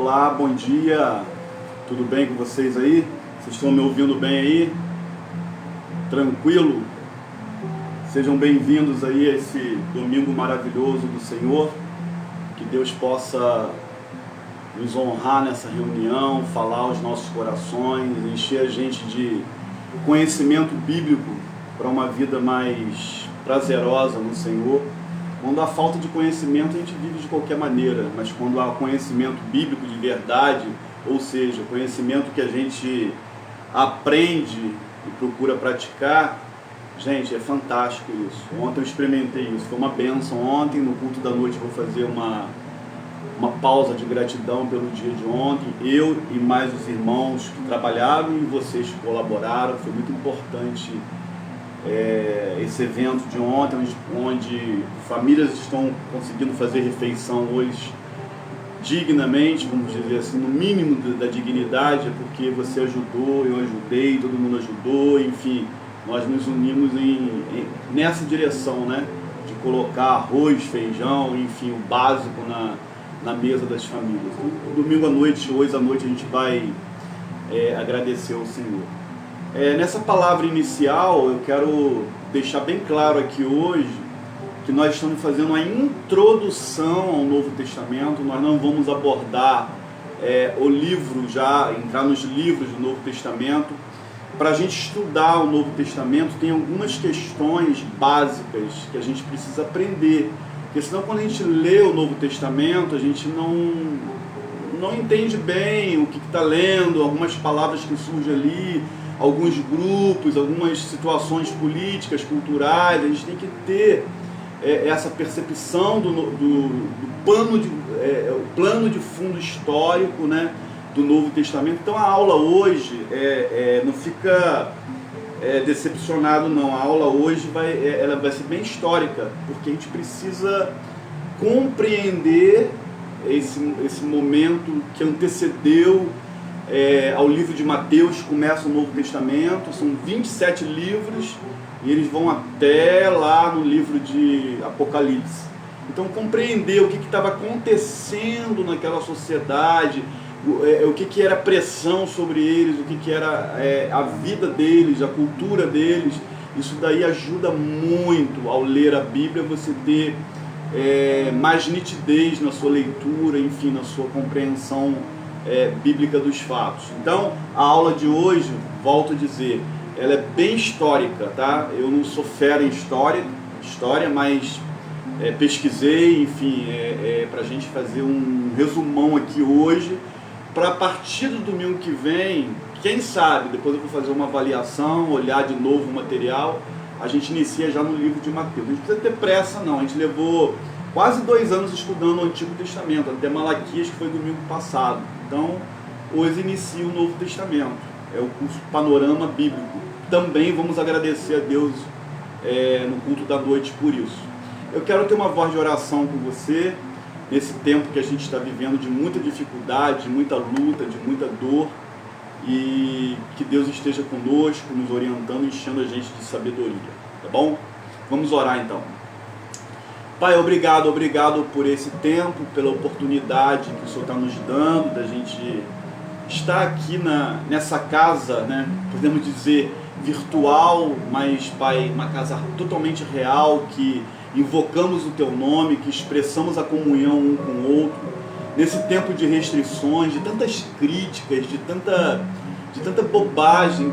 Olá, bom dia, tudo bem com vocês aí? Vocês estão me ouvindo bem aí? Tranquilo? Sejam bem-vindos aí a esse domingo maravilhoso do Senhor, que Deus possa nos honrar nessa reunião, falar aos nossos corações, encher a gente de conhecimento bíblico para uma vida mais prazerosa no Senhor. Quando há falta de conhecimento, a gente vive de qualquer maneira, mas quando há conhecimento bíblico de verdade, ou seja, conhecimento que a gente aprende e procura praticar, gente, é fantástico isso. Ontem eu experimentei isso, foi uma bênção. Ontem, no culto da noite, eu vou fazer uma pausa de gratidão pelo dia de ontem. Eu e mais os irmãos que trabalharam e vocês que colaboraram, foi muito importante esse evento de ontem, onde famílias estão conseguindo fazer refeição hoje dignamente, vamos dizer assim, no mínimo da dignidade, é porque você ajudou, eu ajudei, todo mundo ajudou, enfim, nós nos unimos nessa direção, né, de colocar arroz, feijão, enfim, o básico na mesa das famílias. Domingo à noite, hoje à noite, a gente vai agradecer ao Senhor. Nessa palavra inicial, eu quero deixar bem claro aqui hoje que nós estamos fazendo uma introdução ao Novo Testamento. Nós não vamos abordar o livro, já entrar nos livros do Novo Testamento. Para a gente estudar o Novo Testamento, tem algumas questões básicas que a gente precisa aprender, porque senão quando a gente lê o Novo Testamento, a gente não entende bem o que está lendo, algumas palavras que surgem ali, alguns grupos, algumas situações políticas, culturais. A gente tem que ter essa percepção do plano de fundo histórico, né, do Novo Testamento. Então a aula hoje não fica decepcionado não. A aula hoje ela vai ser bem histórica, porque a gente precisa compreender esse momento que antecedeu ao livro de Mateus. Começa o Novo Testamento, são 27 livros, e eles vão até lá no livro de Apocalipse. Então compreender o que estava acontecendo naquela sociedade, o que era pressão sobre eles, o que era a vida deles, a cultura deles, isso daí ajuda muito ao ler a Bíblia, você ter mais nitidez na sua leitura, enfim, na sua compreensão bíblica dos fatos. Então, a aula de hoje, volto a dizer, ela é bem histórica, tá? Eu não sou fera em história, mas pesquisei, enfim, para a gente fazer um resumão aqui hoje, para a partir do domingo que vem, quem sabe, depois eu vou fazer uma avaliação, olhar de novo o material, a gente inicia já no livro de Mateus. A gente não precisa ter pressa não, a gente levou quase 2 anos estudando o Antigo Testamento, até Malaquias, que foi domingo passado. Então, hoje inicia o Novo Testamento, é o curso Panorama Bíblico. Também vamos agradecer a Deus no culto da noite por isso. Eu quero ter uma voz de oração com você, nesse tempo que a gente está vivendo de muita dificuldade, de muita luta, de muita dor, e que Deus esteja conosco, nos orientando, enchendo a gente de sabedoria, tá bom? Vamos orar então. Pai, obrigado por esse tempo, pela oportunidade que o Senhor está nos dando, da gente estar aqui nessa casa, né, podemos dizer virtual, mas, Pai, uma casa totalmente real, que invocamos o Teu nome, que expressamos a comunhão um com o outro, nesse tempo de restrições, de tantas críticas, de tanta bobagem,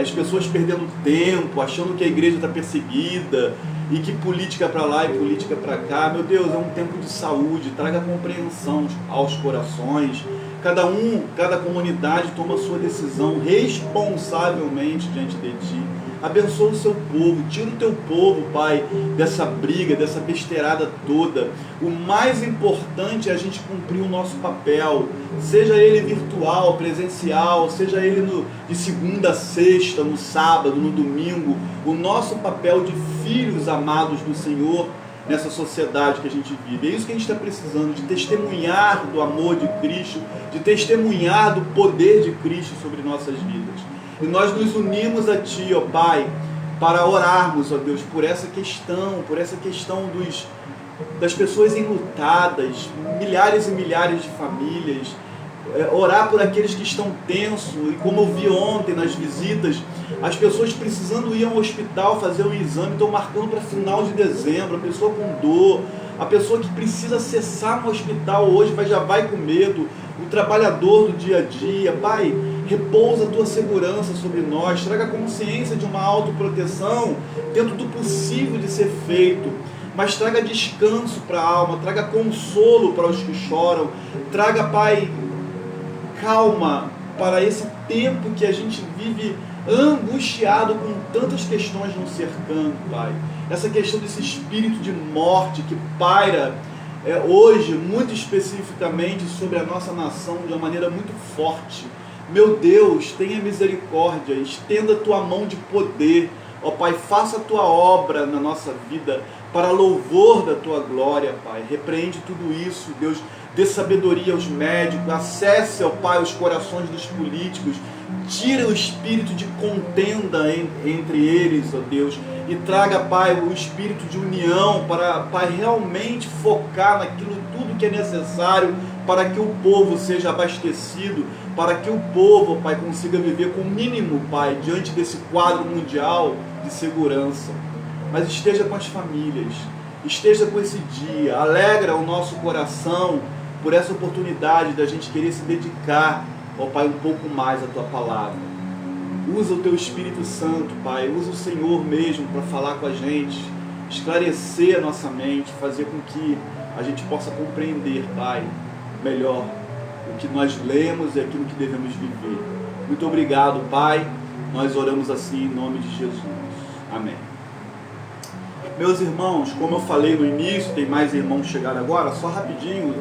as pessoas perdendo tempo, achando que a igreja está perseguida, e que política para lá e política para cá. Meu Deus, é um tempo de saúde, traga compreensão aos corações. Cada comunidade toma a sua decisão responsavelmente diante de Ti. Abençoa o Seu povo, tira o Teu povo, Pai, dessa briga, dessa besteirada toda. O mais importante é a gente cumprir o nosso papel, seja ele virtual, presencial, seja ele de segunda a sexta, no sábado, no domingo. O nosso papel de filhos amados do Senhor nessa sociedade que a gente vive. É isso que a gente está precisando, de testemunhar do amor de Cristo, de testemunhar do poder de Cristo sobre nossas vidas. E nós nos unimos a Ti, ó Pai, para orarmos, ó Deus, por essa questão das pessoas enlutadas, milhares e milhares de famílias orar por aqueles que estão tensos, e como eu vi ontem nas visitas, as pessoas precisando ir ao hospital fazer um exame, estão marcando para final de dezembro, a pessoa com dor, a pessoa que precisa acessar no hospital hoje já vai com medo, o trabalhador do dia a dia. Pai, repousa a tua segurança sobre nós, traga consciência de uma autoproteção dentro do possível de ser feito, mas traga descanso para a alma, traga consolo para os que choram, traga, Pai, calma para esse tempo que a gente vive angustiado com tantas questões nos cercando, Pai. Essa questão desse espírito de morte que paira hoje, muito especificamente, sobre a nossa nação de uma maneira muito forte. Meu Deus, tenha misericórdia, estenda a tua mão de poder, ó Pai, faça a tua obra na nossa vida, para louvor da tua glória, Pai. Repreende tudo isso, Deus, dê sabedoria aos médicos, acesse, ó Pai, os corações dos políticos, tira o espírito de contenda entre eles, ó Deus, e traga, Pai, o espírito de união para, Pai, realmente focar naquilo tudo que é necessário para que o povo seja abastecido, para que o povo, Pai, consiga viver com o mínimo, Pai, diante desse quadro mundial de segurança. Mas esteja com as famílias, esteja com esse dia, alegra o nosso coração por essa oportunidade da gente querer se dedicar, ó Pai, um pouco mais à tua palavra. Usa o teu Espírito Santo, Pai, usa o Senhor mesmo para falar com a gente, esclarecer a nossa mente, fazer com que a gente possa compreender, Pai, melhor o que nós lemos e aquilo que devemos viver. Muito obrigado, Pai, nós oramos assim em nome de Jesus. Amém. Meus irmãos, como eu falei no início, tem mais irmãos que chegaram agora, só rapidinho,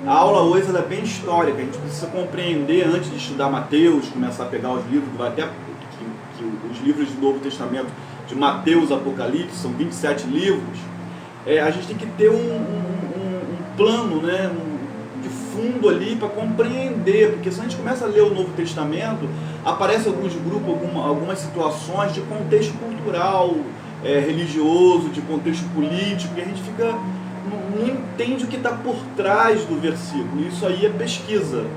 a aula hoje ela é bem histórica, a gente precisa compreender antes de estudar Mateus, começar a pegar os livros, até que os livros do Novo Testamento de Mateus, Apocalipse, são 27 livros, a gente tem que ter um plano, né, de fundo ali para compreender, porque se a gente começa a ler o Novo Testamento, aparecem alguns grupos, algumas situações de contexto cultural, religioso, de contexto político, e a gente fica, não entende o que está por trás do versículo. Isso aí é pesquisa.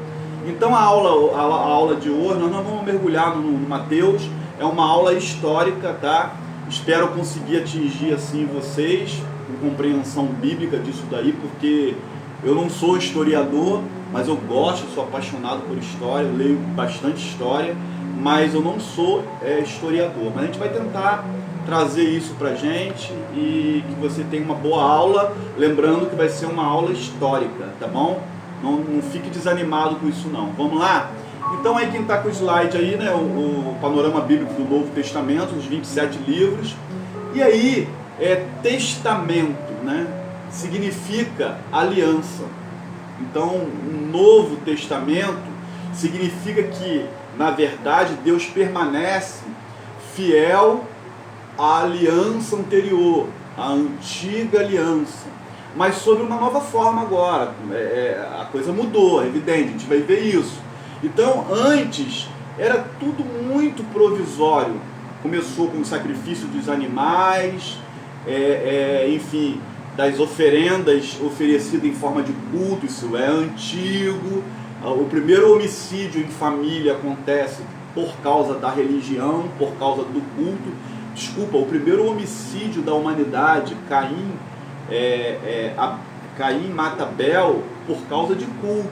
Então a aula de hoje, nós não vamos mergulhar no Mateus, é uma aula histórica, tá? Espero conseguir atingir assim vocês, com compreensão bíblica disso daí, porque eu não sou historiador, mas eu gosto, sou apaixonado por história, eu leio bastante história, mas eu não sou historiador. Mas a gente vai tentar trazer isso pra gente e que você tenha uma boa aula, lembrando que vai ser uma aula histórica, tá bom? Não fique desanimado com isso não. Vamos lá? Então aí quem está com o slide aí, né, o panorama bíblico do Novo Testamento, os 27 livros, e aí testamento, né, significa aliança. Então o Novo Testamento significa que, na verdade, Deus permanece fiel a aliança anterior, a antiga aliança, mas sob uma nova forma agora. A coisa mudou, é evidente, a gente vai ver isso. Então, antes, era tudo muito provisório. Começou com o sacrifício dos animais, enfim, das oferendas oferecidas em forma de culto, isso é antigo. O primeiro homicídio em família acontece por causa da religião, por causa do culto. Desculpa, o primeiro homicídio da humanidade, Caim mata Abel por causa de culto,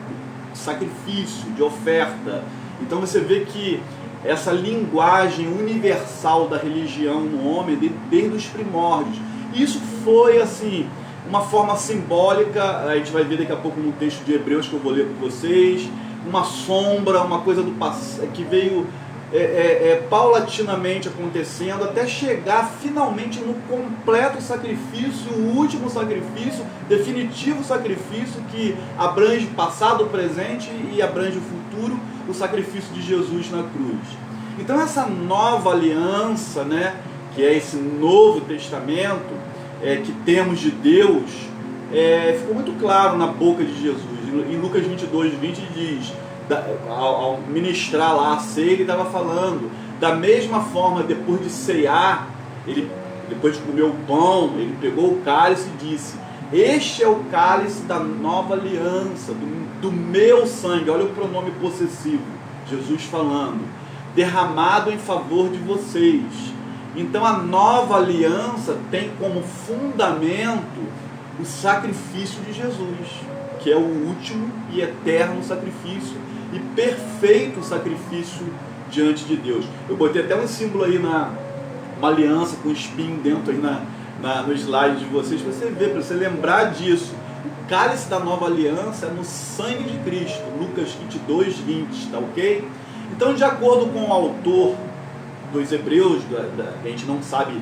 de sacrifício, de oferta. Então você vê que essa linguagem universal da religião no homem desde os primórdios. Isso foi assim, uma forma simbólica, a gente vai ver daqui a pouco no texto de Hebreus que eu vou ler com vocês, uma sombra, uma coisa do passado que veio paulatinamente acontecendo até chegar finalmente no completo sacrifício, o último sacrifício, definitivo sacrifício que abrange passado, presente e abrange o futuro, o sacrifício de Jesus na cruz. Então essa nova aliança, né, que é esse Novo Testamento que temos de Deus, ficou muito claro na boca de Jesus. Em Lucas 22:20 diz, ao ministrar lá a ceia, ele estava falando, da mesma forma, depois de cear, depois de comer o pão, ele pegou o cálice e disse: este é o cálice da nova aliança, do meu sangue, olha o pronome possessivo, Jesus falando, derramado em favor de vocês. Então a nova aliança tem como fundamento o sacrifício de Jesus, que é o último e eterno sacrifício e perfeito sacrifício diante de Deus. Eu botei até um símbolo aí, uma aliança com espinho dentro aí no slide de vocês, para você ver, para você lembrar disso. O cálice da nova aliança é no sangue de Cristo, Lucas 22, 20, tá ok? Então, de acordo com o autor dos Hebreus, a gente não sabe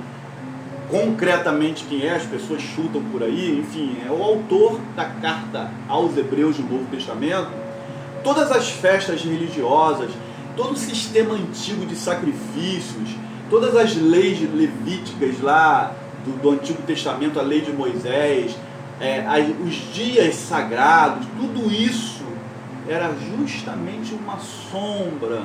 concretamente quem é, as pessoas chutam por aí, enfim, é o autor da carta aos Hebreus do Novo Testamento. Todas as festas religiosas, todo o sistema antigo de sacrifícios, todas as leis levíticas lá do Antigo Testamento, a lei de Moisés, os dias sagrados, tudo isso era justamente uma sombra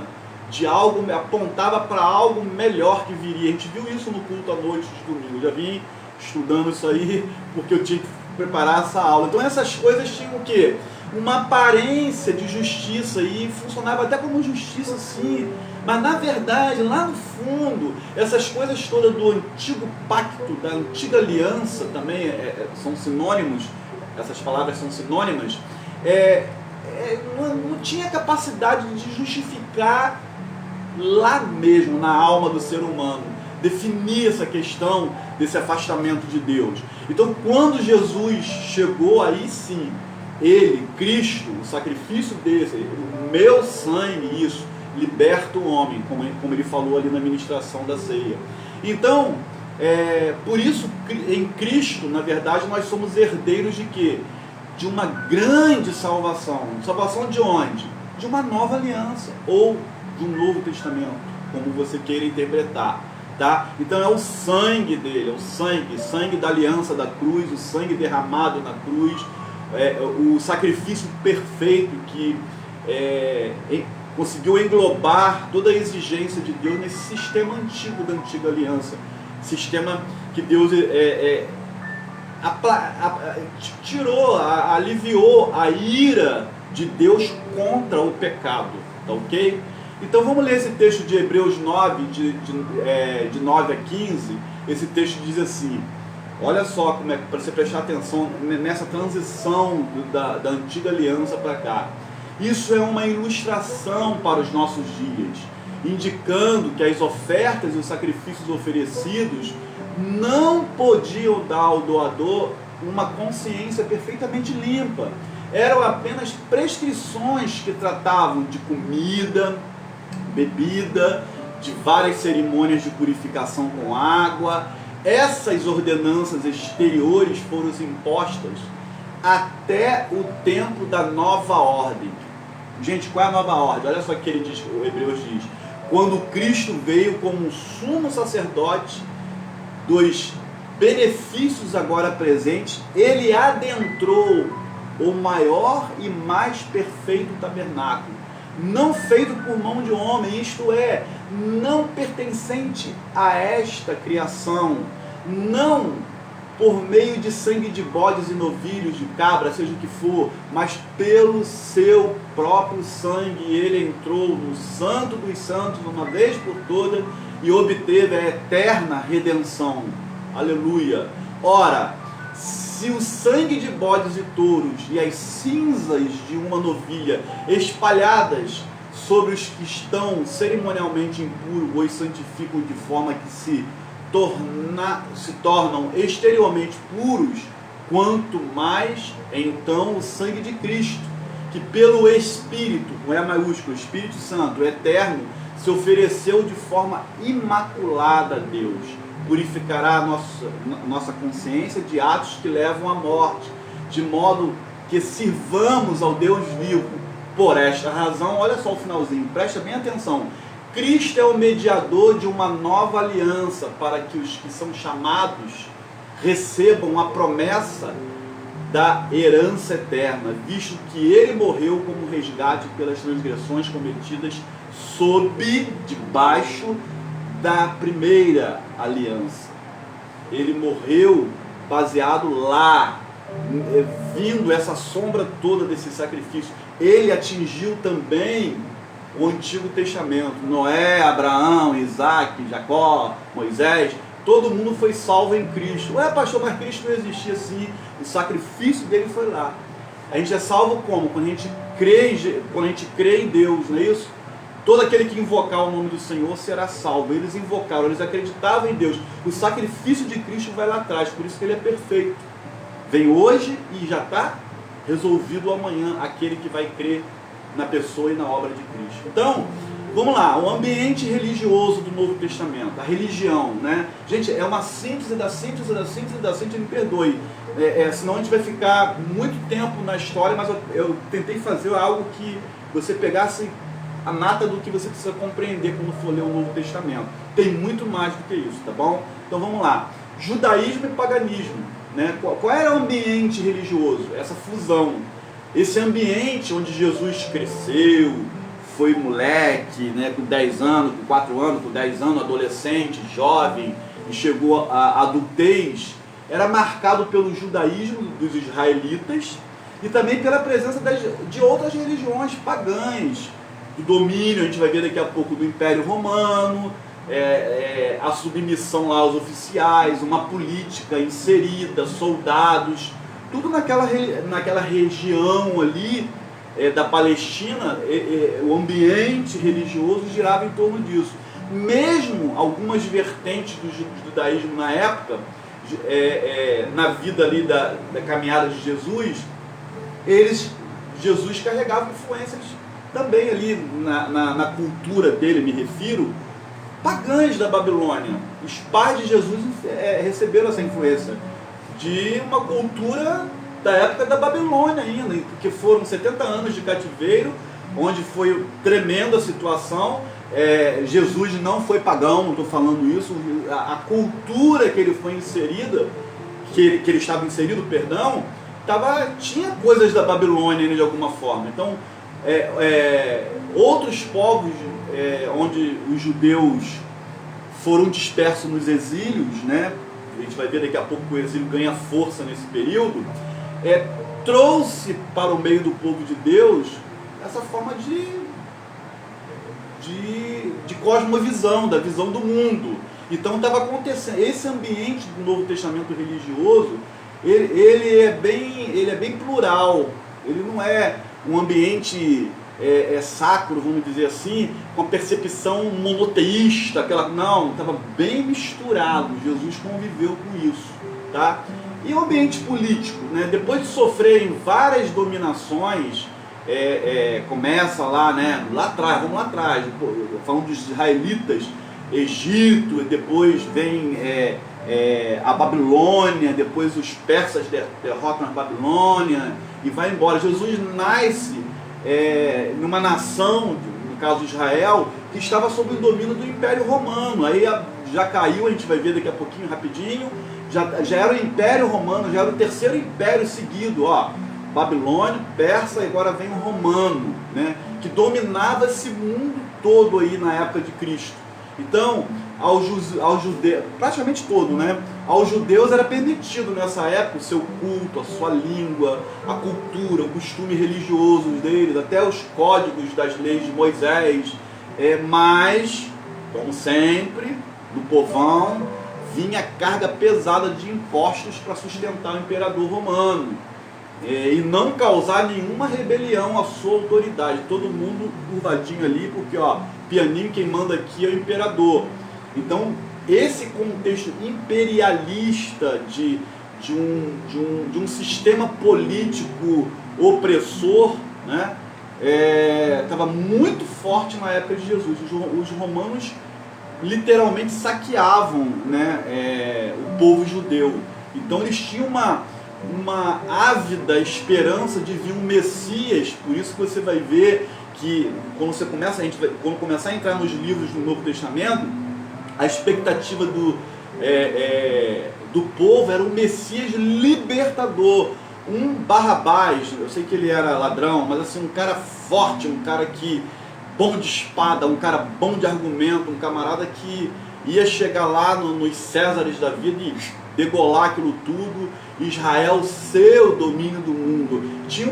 de algo, apontava para algo melhor que viria. A gente viu isso no culto à noite de domingo. Eu já vim estudando isso aí porque eu tinha que preparar essa aula. Então essas coisas tinham o quê? Uma aparência de justiça e funcionava até como justiça, sim, mas na verdade, lá no fundo, essas coisas todas do antigo pacto, da antiga aliança também são sinônimos, essas palavras são sinônimas, não tinha capacidade de justificar lá mesmo, na alma do ser humano, definir essa questão desse afastamento de Deus. Então, quando Jesus chegou, aí sim, ele, Cristo, o sacrifício desse, o meu sangue, isso, liberta o homem, como ele falou ali na ministração da ceia. Então, por isso, em Cristo, na verdade, nós somos herdeiros de quê? De uma grande salvação. Salvação de onde? De uma nova aliança, ou de um novo testamento, como você queira interpretar. Tá? Então é o sangue dele, é o sangue da aliança da cruz, o sangue derramado na cruz, o sacrifício perfeito que conseguiu englobar toda a exigência de Deus nesse sistema antigo da antiga aliança, sistema que Deus aliviou a ira de Deus contra o pecado, tá ok? Então vamos ler esse texto de Hebreus 9, de 9 a 15. Esse texto diz assim, olha só como é, para você prestar atenção nessa transição da antiga aliança para cá. Isso é uma ilustração para os nossos dias, indicando que as ofertas e os sacrifícios oferecidos não podiam dar ao doador uma consciência perfeitamente limpa. Eram apenas prescrições que tratavam de comida, bebida, de várias cerimônias de purificação com água. Essas ordenanças exteriores foram impostas até o tempo da nova ordem. Gente, qual é a nova ordem? Olha só o que ele diz, o Hebreus diz. Quando Cristo veio como um sumo sacerdote dos benefícios agora presentes, ele adentrou o maior e mais perfeito tabernáculo, não feito por mão de homem, isto é, não pertencente a esta criação, não por meio de sangue de bodes e novilhos, de cabra, seja o que for, mas pelo seu próprio sangue ele entrou no Santo dos Santos uma vez por todas e obteve a eterna redenção. Aleluia! Ora, se o sangue de bodes e touros e as cinzas de uma novilha espalhadas sobre os que estão cerimonialmente impuros os santificam de forma que se tornam exteriormente puros, quanto mais então o sangue de Cristo, que pelo Espírito, com E maiúsculo, Espírito Santo, o Eterno, se ofereceu de forma imaculada a Deus, purificará a nossa consciência de atos que levam à morte, de modo que sirvamos ao Deus vivo. Por esta razão, olha só o finalzinho, presta bem atenção. Cristo é o mediador de uma nova aliança para que os que são chamados recebam a promessa da herança eterna, visto que ele morreu como resgate pelas transgressões cometidas debaixo da primeira aliança. Ele morreu baseado lá, vindo essa sombra toda desse sacrifício. ele atingiu também o Antigo Testamento. Noé, Abraão, Isaac, Jacó, Moisés, todo mundo foi salvo em Cristo. Ué, pastor, mas Cristo não existia assim, o sacrifício dele foi lá. A gente é salvo como? Quando a gente crê em Deus, não é isso? Todo aquele que invocar o nome do Senhor será salvo. Eles invocaram, eles acreditavam em Deus. O sacrifício de Cristo vai lá atrás, por isso que ele é perfeito. Vem hoje e já está resolvido amanhã aquele que vai crer na pessoa e na obra de Cristo. Então, vamos lá, o ambiente religioso do Novo Testamento, a religião, né? Gente, é uma síntese da síntese da síntese da síntese, me perdoe. Senão a gente vai ficar muito tempo na história, mas eu tentei fazer algo que você pegasse a nata do que você precisa compreender quando for ler o Novo Testamento. Tem muito mais do que isso, tá bom? Então vamos lá. Judaísmo e paganismo, né? Qual era o ambiente religioso? Essa fusão. Esse ambiente onde Jesus cresceu, foi moleque, né, com 10 anos, com 4 anos, com 10 anos, adolescente, jovem, e chegou à adultez, era marcado pelo judaísmo dos israelitas e também pela presença de outras religiões pagãs, do domínio, a gente vai ver daqui a pouco, do Império Romano, a submissão lá aos oficiais, uma política inserida, soldados, tudo naquela região ali da Palestina, o ambiente religioso girava em torno disso. Mesmo algumas vertentes do judaísmo na época, na vida ali da caminhada de Jesus, Jesus carregava influências também ali na cultura dele, me refiro, pagãs da Babilônia. Os pais de Jesus receberam essa influência de uma cultura da época da Babilônia ainda, porque foram 70 anos de cativeiro, onde foi tremenda a situação. Jesus não foi pagão, não estou falando isso, a cultura que ele foi inserida, que ele estava inserido, perdão, tinha coisas da Babilônia de alguma forma. Então, outros povos onde os judeus foram dispersos nos exílios, né? A gente vai ver daqui a pouco que o exílio ganha força nesse período, trouxe para o meio do povo de Deus essa forma de cosmovisão, da visão do mundo. Então estava acontecendo, esse ambiente do Novo Testamento religioso, ele é bem plural, ele não é um ambiente sacro, vamos dizer assim, com a percepção monoteísta, não, estava bem misturado. Jesus conviveu com isso, tá? E o ambiente político, né? Depois de sofrerem várias dominações, começa lá, né? Vamos lá atrás, falando dos israelitas, Egito, depois vem a Babilônia, depois os persas derrotam a Babilônia e vai embora. Jesus nasce numa nação, no caso Israel, que estava sob o domínio do Império Romano. Aí já caiu, a gente vai ver daqui a pouquinho, rapidinho, já era o Império Romano, já era o terceiro império seguido, Babilônia, Persa, e agora vem o Romano, né, que dominava esse mundo todo aí na época de Cristo. Então, aos judeus, praticamente todo, né, aos judeus era permitido nessa época o seu culto, a sua língua, a cultura, o costume religioso deles, até os códigos das leis de Moisés, mas, como sempre, do povão, vinha carga pesada de impostos para sustentar o imperador romano e não causar nenhuma rebelião à sua autoridade. Todo mundo curvadinho ali, porque pianinho, quem manda aqui é o imperador. Então, esse contexto imperialista de um sistema político opressor, né, estava muito forte na época de Jesus. Os romanos literalmente saqueavam, né, o povo judeu. Então eles tinham uma ávida esperança de vir um Messias. Por isso que você vai ver que quando começar a entrar nos livros do Novo Testamento, a expectativa do povo era um Messias libertador, um Barrabás. Eu sei que ele era ladrão, mas assim, um cara forte, um cara bom de espada, um cara bom de argumento, um camarada que ia chegar lá nos Césares da vida e degolar aquilo tudo, Israel ser o domínio do mundo. Tinha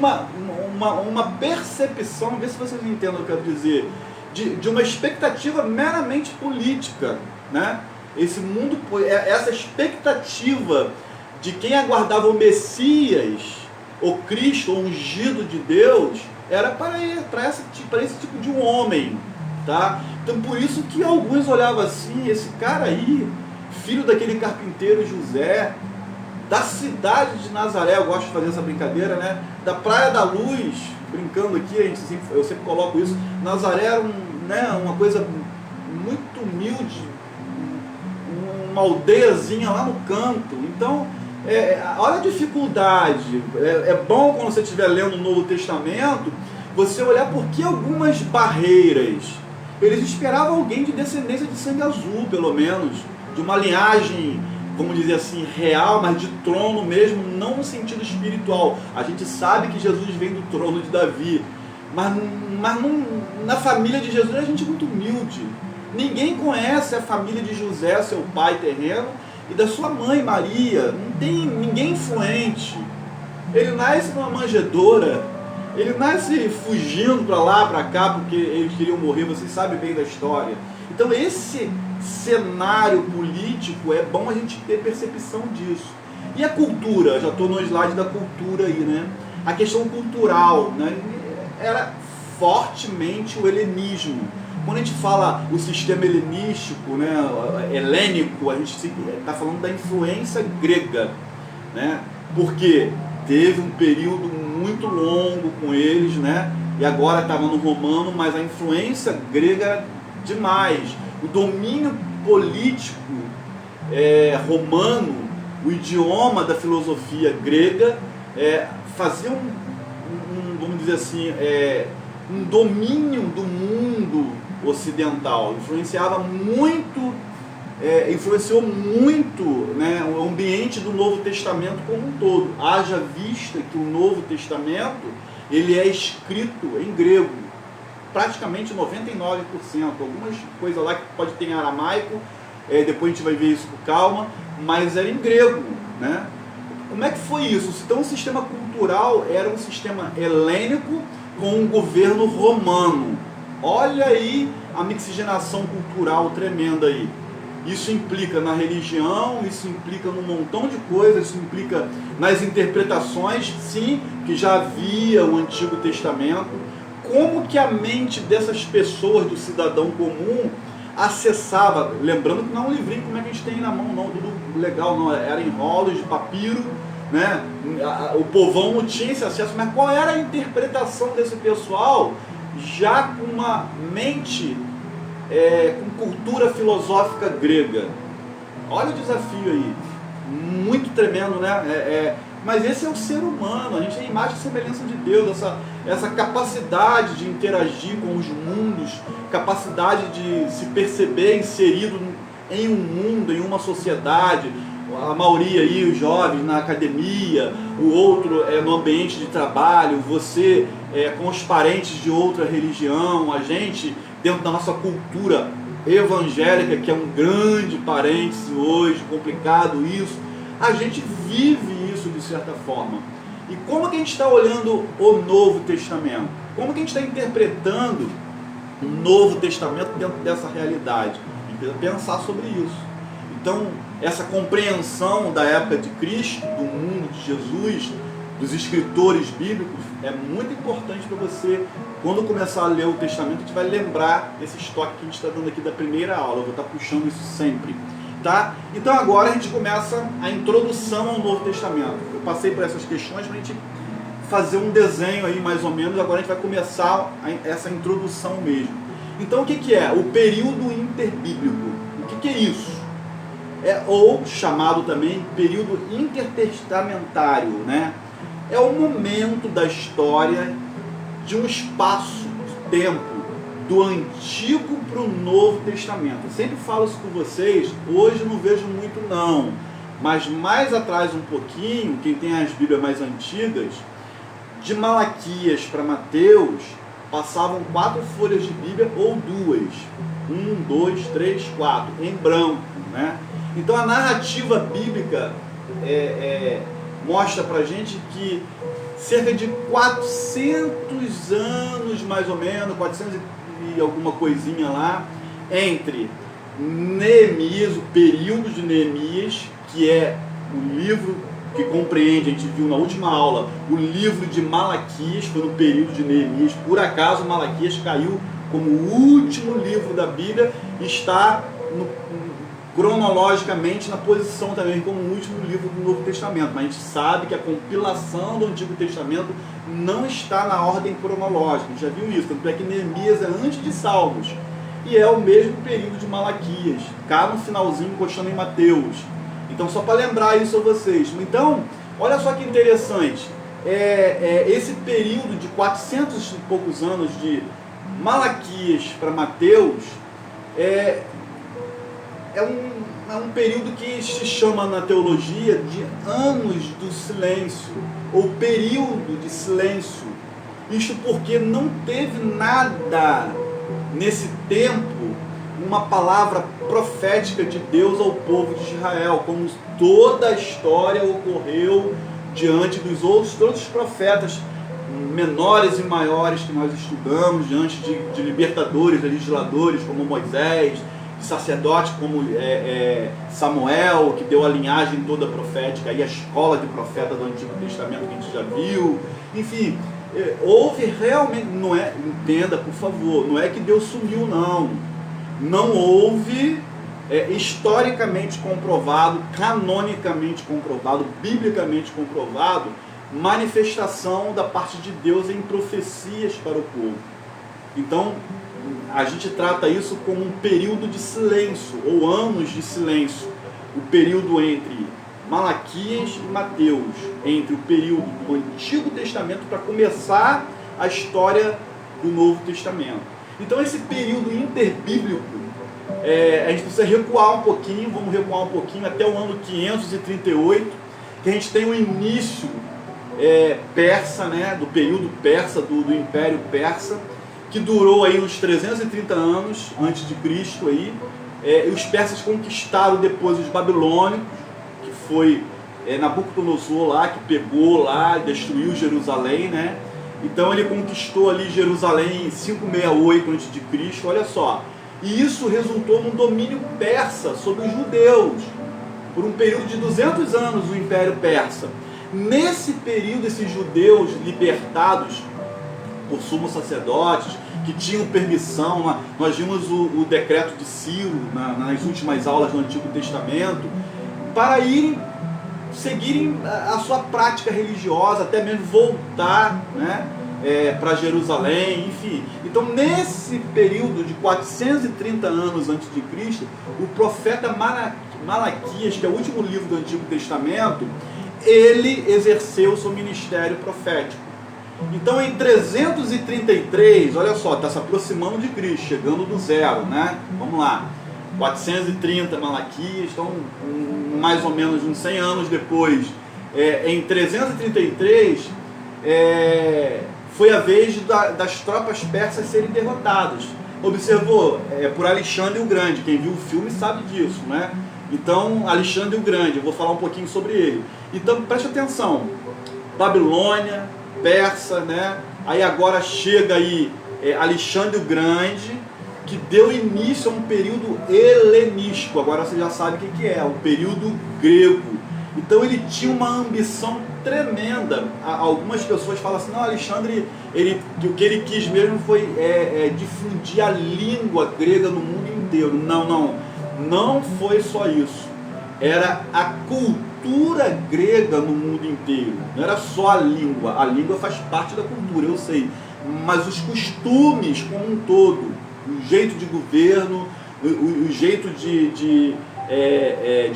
uma percepção, vê se vocês entendem o que eu quero dizer, de uma expectativa meramente política, né? Esse mundo, essa expectativa de quem aguardava o Messias, o Cristo, o ungido de Deus, era para esse tipo de um homem, tá? Então por isso que alguns olhavam assim, esse cara aí, filho daquele carpinteiro José, da cidade de Nazaré, eu gosto de fazer essa brincadeira, né? Da Praia da Luz, brincando aqui, eu sempre coloco isso. Nazaré era uma coisa muito humilde, uma aldeiazinha lá no canto. Então, olha a dificuldade. É bom quando você estiver lendo o Novo Testamento, você olhar por que algumas barreiras. Eles esperavam alguém de descendência de sangue azul, pelo menos, de uma linhagem, vamos dizer assim, real, mas de trono mesmo, não no sentido espiritual. A gente sabe que Jesus vem do trono de Davi, mas na família de Jesus a gente é muito humilde. Ninguém conhece a família de José, seu pai terreno, e da sua mãe Maria. Não tem ninguém influente. Ele nasce numa manjedoura, ele nasce fugindo para lá, para cá, porque eles queriam morrer, vocês sabem bem da história. Então esse cenário político, é bom a gente ter percepção disso. E a cultura, já estou no slide da cultura aí, né? A questão cultural, né? Era fortemente o helenismo. Quando a gente fala o sistema helenístico, né, helênico, a gente está falando da influência grega, né? Porque teve um período muito longo com eles, né? E agora estava no romano, mas a influência grega era demais. O domínio político romano, o idioma da filosofia grega, fazia vamos dizer assim, um domínio do mundo ocidental. Influenciou muito, né, o ambiente do Novo Testamento como um todo. Haja vista que o Novo Testamento ele é escrito em grego. Praticamente 99%, algumas coisas lá que pode ter em aramaico, depois a gente vai ver isso com calma, mas era em grego, né? Como é que foi isso? Então o sistema cultural era um sistema helênico com um governo romano. Olha aí a mixigenação cultural tremenda aí. Isso implica na religião, isso implica num montão de coisas, isso implica nas interpretações, sim, que já havia o Antigo Testamento. Como que a mente dessas pessoas, do cidadão comum, acessava, lembrando que não é um livrinho como é que a gente tem na mão, não, tudo legal, não, era em rolos de papiro, né? O povão não tinha esse acesso, mas qual era a interpretação desse pessoal, já com uma mente, com cultura filosófica grega? Olha o desafio aí, muito tremendo, né? Mas esse é o ser humano, a gente tem a imagem e semelhança de Deus, essa capacidade de interagir com os mundos, capacidade de se perceber inserido em um mundo, em uma sociedade. A maioria aí, os jovens na academia, o outro no ambiente de trabalho, você com os parentes de outra religião, a gente dentro da nossa cultura evangélica, que é um grande parêntese hoje, complicado isso, a gente vive isso de certa forma. E como que a gente está olhando o Novo Testamento? Como que a gente está interpretando o Novo Testamento dentro dessa realidade? A gente precisa pensar sobre isso. Então, essa compreensão da época de Cristo, do mundo de Jesus, dos escritores bíblicos, é muito importante para você, quando começar a ler o Testamento, a gente vai lembrar esse estoque que a gente está dando aqui da primeira aula. Eu vou estar puxando isso sempre. Tá? Então agora a gente começa a introdução ao Novo Testamento. Eu passei por essas questões para a gente fazer um desenho aí mais ou menos. Agora a gente vai começar essa introdução mesmo. Então o que é? O período interbíblico. O que é isso? Ou chamado também período intertestamentário, né? É o momento da história de um espaço de tempo do Antigo para o Novo Testamento. Eu sempre falo isso com vocês, hoje não vejo muito não, mas mais atrás um pouquinho, quem tem as Bíblias mais antigas, de Malaquias para Mateus, passavam 4 folhas de Bíblia ou 2, 1, 2, 3, 4, em branco, né? Então a narrativa bíblica mostra para a gente que cerca de 400 anos mais ou menos, 400 e alguma coisinha lá, entre Neemias, o período de Neemias, que é o livro que compreende, a gente viu na última aula, o livro de Malaquias, foi no período de Neemias. Por acaso Malaquias caiu como o último livro da Bíblia, está cronologicamente na posição também como o último livro do Novo Testamento, mas a gente sabe que a compilação do Antigo Testamento não está na ordem cronológica, a gente já viu isso, tanto é que Neemias é antes de Salmos, e é o mesmo período de Malaquias, cá no finalzinho, encostando em Mateus. Então, só para lembrar isso a vocês. Então, olha só que interessante, esse período de 400 e poucos anos de Malaquias para Mateus é um período que se chama na teologia de anos do silêncio, ou período de silêncio. Isto porque não teve nada nesse tempo, uma palavra profética de Deus ao povo de Israel, como toda a história ocorreu diante dos outros, todos os profetas menores e maiores que nós estudamos, diante de libertadores, legisladores como Moisés, de sacerdotes como Samuel, que deu a linhagem toda profética, e a escola de profeta do Antigo Testamento que a gente já viu. Enfim, houve realmente, não é, entenda por favor, não é que Deus sumiu, não houve historicamente comprovado, canonicamente comprovado, biblicamente comprovado, manifestação da parte de Deus em profecias para o povo. Então, a gente trata isso como um período de silêncio, ou anos de silêncio, o período entre Malaquias e Mateus, entre o período do Antigo Testamento para começar a história do Novo Testamento. Então, esse período interbíblico, a gente precisa recuar um pouquinho, vamos recuar um pouquinho até o ano 538, que a gente tem o início persa, né, do período persa, do Império Persa, que durou aí uns 330 anos antes de Cristo aí. E os persas conquistaram depois os babilônicos, que foi Nabucodonosor lá, que pegou lá e destruiu Jerusalém, né? Então ele conquistou ali Jerusalém em 568 a.C., olha só. E isso resultou num domínio persa sobre os judeus, por um período de 200 anos, o Império Persa. Nesse período, esses judeus libertados por sumos sacerdotes, que tinham permissão, nós vimos o decreto de Ciro nas últimas aulas do Antigo Testamento, para seguirem a sua prática religiosa, até mesmo voltar, né, para Jerusalém, enfim. Então, nesse período de 430 anos antes de Cristo, o profeta Malaquias, que é o último livro do Antigo Testamento, ele exerceu o seu ministério profético. Então, em 333, olha só, está se aproximando de Cristo, chegando do zero, né? Vamos lá, 430 Malaquias, então mais ou menos uns 100 anos depois, em 333, foi a vez das tropas persas serem derrotadas. Observou? Por Alexandre o Grande, quem viu o filme sabe disso, né? Então, Alexandre o Grande, eu vou falar um pouquinho sobre ele. Então, preste atenção, Babilônia, Persa, né? Aí agora chega aí Alexandre o Grande, que deu início a um período helenístico. Agora você já sabe o que é, o período grego. Então ele tinha uma ambição tremenda. Algumas pessoas falam assim, não, Alexandre, o que ele quis mesmo foi difundir a língua grega no mundo inteiro. Não foi só isso. Era a cultura grega no mundo inteiro. Não era só a língua faz parte da cultura, eu sei, mas os costumes como um todo, o jeito de governo, o jeito de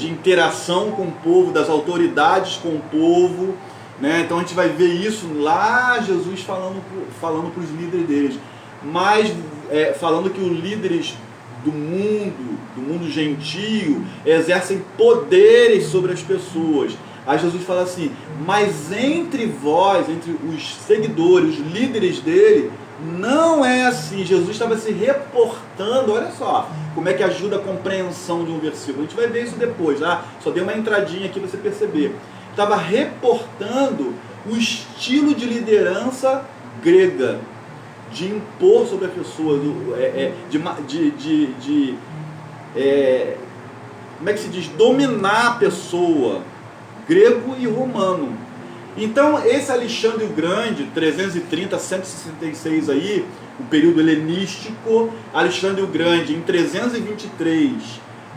interação com o povo, das autoridades com o povo, né? Então a gente vai ver isso lá, Jesus falando para os líderes deles, mas falando que os líderes do mundo gentio, exercem poderes sobre as pessoas. Aí Jesus fala assim, mas entre vós, entre os seguidores, os líderes dele, não é assim. Jesus estava se reportando, olha só, como é que ajuda a compreensão de um versículo. A gente vai ver isso depois, tá? Só dei uma entradinha aqui para você perceber. Estava reportando o estilo de liderança grega, de impor sobre a pessoa, como é que se diz? Dominar a pessoa, grego e romano. Então esse Alexandre o Grande, 330 a 166 aí, o período helenístico, Alexandre o Grande, em 323,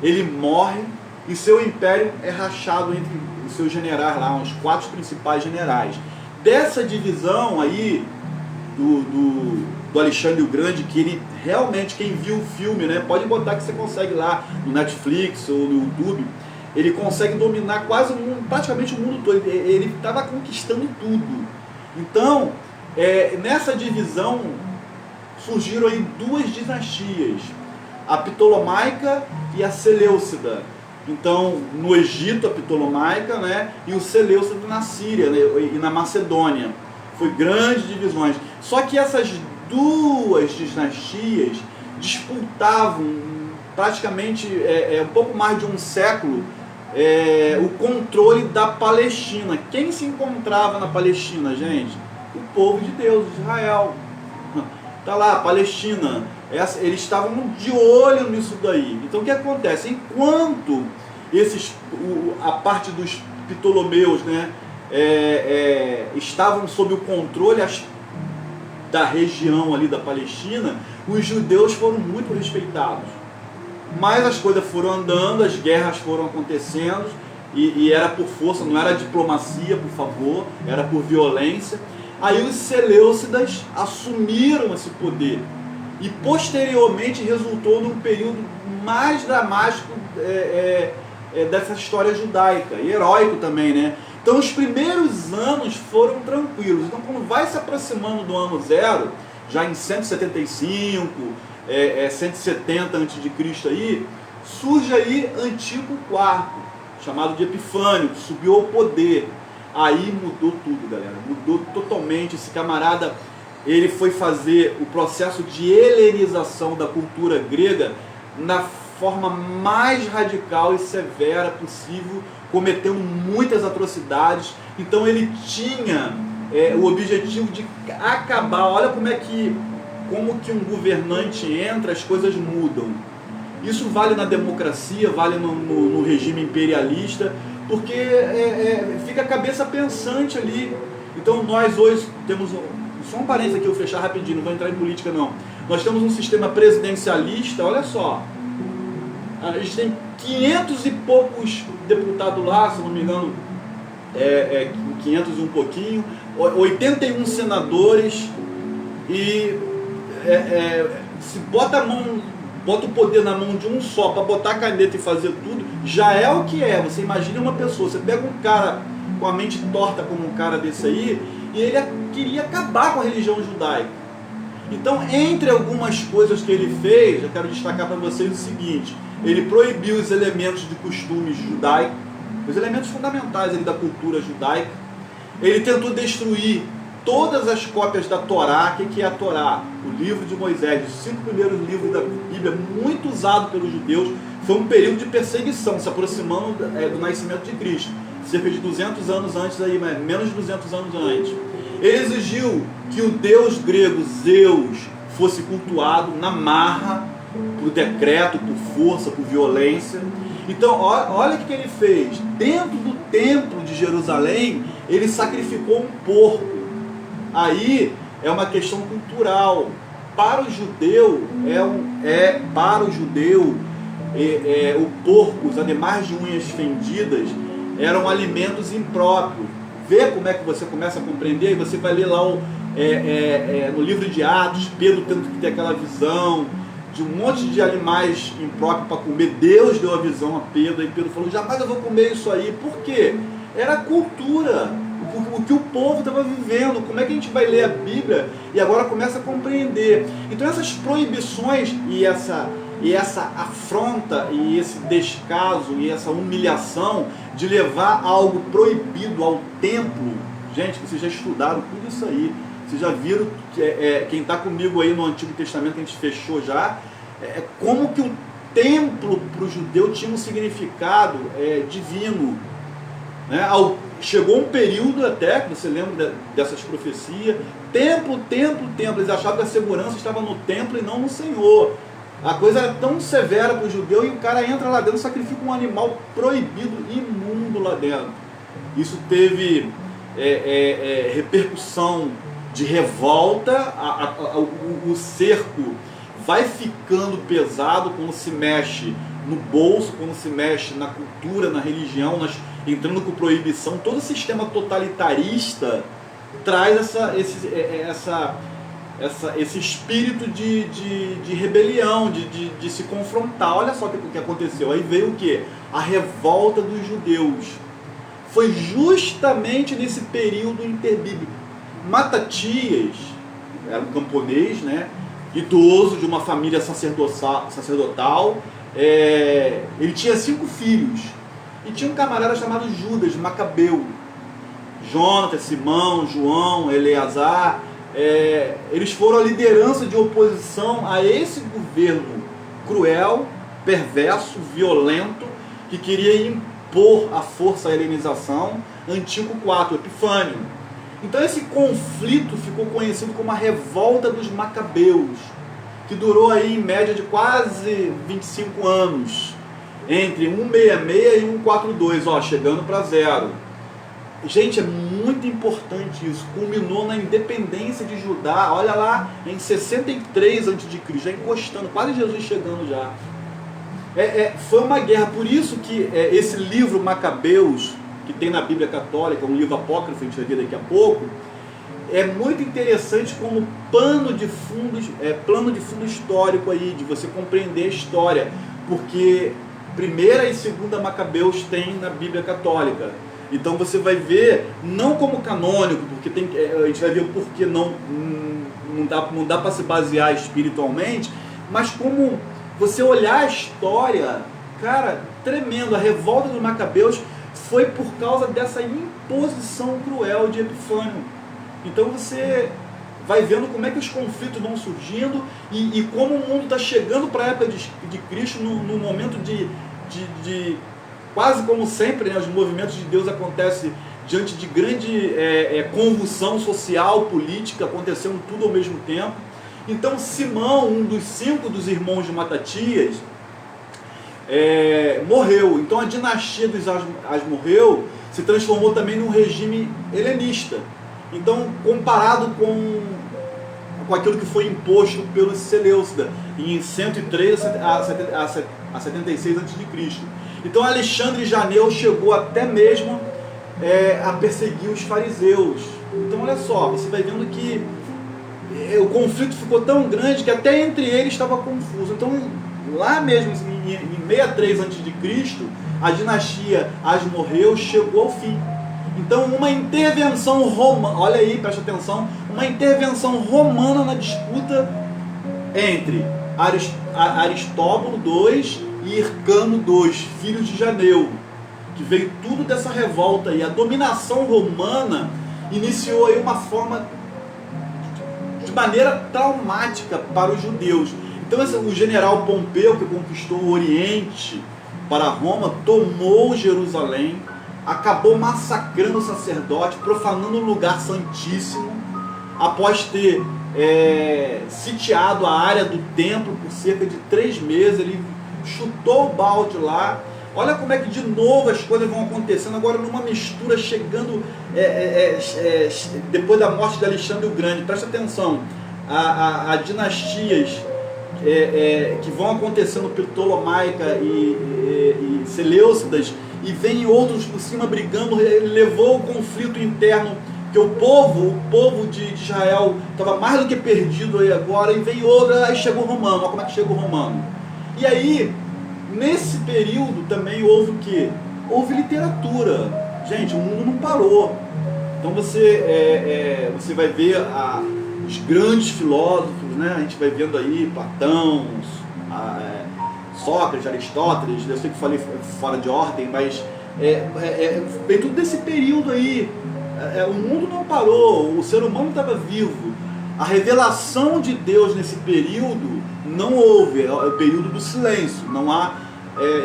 ele morre e seu império é rachado entre os seus generais lá, os 4 principais generais. Dessa divisão aí, do Alexandre o Grande, que ele realmente, quem viu o filme, né, pode botar que você consegue lá no Netflix ou no YouTube, ele consegue dominar quase praticamente o mundo todo, ele estava conquistando tudo. Então, nessa divisão surgiram aí 2 dinastias, a Ptolomaica e a Seleucida. Então, no Egito, a Ptolomaica, né, e o Seleucida na Síria, né, e na Macedônia. Foi grandes divisões. Só que essas 2 dinastias disputavam praticamente um pouco mais de um século o controle da Palestina. Quem se encontrava na Palestina, gente? O povo de Deus, Israel. Tá lá, Palestina. Eles estavam de olho nisso daí. Então o que acontece? Enquanto a parte dos Ptolomeus, né, estavam sob o controle da região ali da Palestina, os judeus foram muito respeitados. Mas as coisas foram andando, as guerras foram acontecendo, e era por força, não era diplomacia, por favor, era por violência. Aí os Seleucidas assumiram esse poder, e posteriormente resultou num período mais dramático dessa história judaica, e heróico também, né? Então os primeiros anos foram tranquilos. Então quando vai se aproximando do ano 0, já em 175, 170 a.C. aí, surge aí Antíoco IV, chamado de Epifânio, que subiu ao poder. Aí mudou tudo, galera, mudou totalmente. Esse camarada, ele foi fazer o processo de helenização da cultura grega na forma mais radical e severa possível, cometendo muitas atrocidades. Então ele tinha o objetivo de acabar. Olha como que um governante entra, as coisas mudam. Isso vale na democracia, vale no regime imperialista, porque fica a cabeça pensante ali. Então nós hoje temos, só um parênteses aqui, eu vou fechar rapidinho, não vou entrar em política não. Nós temos um sistema presidencialista, olha só, a gente tem 500 e poucos deputados lá, se não me engano, 500 e um pouquinho, 81 senadores, e se bota o poder na mão de um só para botar a caneta e fazer tudo, já é o que é. Você imagina uma pessoa, você pega um cara com a mente torta como um cara desse aí, e ele queria acabar com a religião judaica. Então, entre algumas coisas que ele fez, eu quero destacar para vocês o seguinte: ele proibiu os elementos de costumes judaicos, os elementos fundamentais ali da cultura judaica. Ele tentou destruir todas as cópias da Torá. O que é a Torá? O livro de Moisés, os 5 primeiros livros da Bíblia, muito usado pelos judeus. Foi um período de perseguição, se aproximando do nascimento de Cristo, cerca de 200 anos antes, aí, menos de 200 anos antes. Ele exigiu que o deus grego Zeus fosse cultuado na marra, por decreto, por força, por violência. Então, olha o que ele fez. Dentro do templo de Jerusalém, ele sacrificou um porco. Aí é uma questão cultural. Para o judeu, o porco, os animais de unhas fendidas, eram alimentos impróprios. Vê como é que você começa a compreender, e você vai ler lá no livro de Atos, Pedro tendo que ter aquela visão de um monte de animais impróprios para comer. Deus deu a visão a Pedro, e Pedro falou: jamais eu vou comer isso aí. Por quê? Era a cultura, o que o povo estava vivendo. Como é que a gente vai ler a Bíblia e agora começa a compreender? Então essas proibições e essa afronta e esse descaso e essa humilhação de levar algo proibido ao templo, gente, vocês já estudaram tudo isso aí, vocês já viram, quem está comigo aí no Antigo Testamento, que a gente fechou já, como que o templo para o judeu tinha um significado divino. né? Chegou um período até, que você lembra dessas profecias, templo, eles achavam que a segurança estava no templo e não no Senhor. A coisa era tão severa para o judeu, e o cara entra lá dentro e sacrifica um animal proibido, imundo lá dentro. Isso teve repercussão de revolta, o cerco vai ficando pesado quando se mexe no bolso, quando se mexe na cultura, na religião, entrando com proibição. Todo o sistema totalitarista traz esse espírito de rebelião, de se confrontar. Olha só o que aconteceu. Aí veio o quê? A revolta dos judeus. Foi justamente nesse período interbíblico. Matatias era um camponês, né, idoso, de uma família sacerdotal. Ele tinha 5 filhos. E tinha um camarada chamado Judas Macabeu. Jonatas, Simão, João, Eleazar. Eles foram a liderança de oposição a esse governo cruel, perverso, violento, que queria impor a força à helenização. Antíoco IV, Epifânio. Então esse conflito ficou conhecido como a revolta dos Macabeus, que durou aí em média de quase 25 anos, entre 166 e 142, chegando para 0. Gente, é muito importante isso. Culminou na independência de Judá, olha lá, em 63 a.C., já encostando, quase Jesus chegando já. Foi uma guerra, por isso que esse livro Macabeus, que tem na Bíblia Católica, um livro apócrifo, a gente vai ver daqui a pouco, é muito interessante como plano de fundo histórico aí, de você compreender a história, porque 1ª e 2ª Macabeus tem na Bíblia Católica. Então você vai ver, não como canônico, porque a gente vai ver o porquê não dá para se basear espiritualmente, mas como você olhar a história, cara, tremendo. A revolta dos Macabeus foi por causa dessa imposição cruel de Epifânio. Então você vai vendo como é que os conflitos vão surgindo e como o mundo está chegando para a época de Cristo, no momento de quase como sempre, né, os movimentos de Deus acontecem diante de grande convulsão social, política, acontecendo tudo ao mesmo tempo. Então Simão, um dos 5 dos irmãos de Matatias, morreu. Então a dinastia dos Asmorreu se transformou também num regime helenista. Então, comparado com aquilo que foi imposto pelo Seleucida em 103 a 76 a.C. Então Alexandre Janeu chegou até mesmo a perseguir os fariseus. Então olha só, você vai vendo que o conflito ficou tão grande que até entre eles estava confuso. Então lá mesmo em 63 a.C., a dinastia Asmorreu chegou ao fim. Então uma intervenção romana, olha aí, presta atenção, uma intervenção romana na disputa entre Aristóbulo II e Hircano II, filhos de Janeu, que veio tudo dessa revolta, e a dominação romana iniciou aí uma forma de maneira traumática para os judeus. Então o general Pompeu, que conquistou o Oriente para Roma, tomou Jerusalém, acabou massacrando o sacerdote, profanando o lugar santíssimo, após ter sitiado a área do templo por cerca de 3 meses. Ele chutou o balde lá. Olha como é que de novo as coisas vão acontecendo, agora numa mistura, chegando depois da morte de Alexandre o Grande. Presta atenção, a dinastias que vão acontecendo, Ptolomaica e Seleucidas, e vem outros por cima brigando. Ele levou o conflito interno, que o povo de Israel estava mais do que perdido aí agora, e vem outro, aí chegou o romano. Olha como é que chega o romano. E aí, nesse período também houve o quê? Houve literatura. Gente, o mundo não parou. Então você vai ver os grandes filósofos, né? A gente vai vendo aí Platão, Sócrates, Aristóteles. Eu sei que falei fora de ordem, mas vem tudo desse período aí. O mundo não parou, o ser humano estava vivo. A revelação de Deus nesse período não houve, é o período do silêncio, não há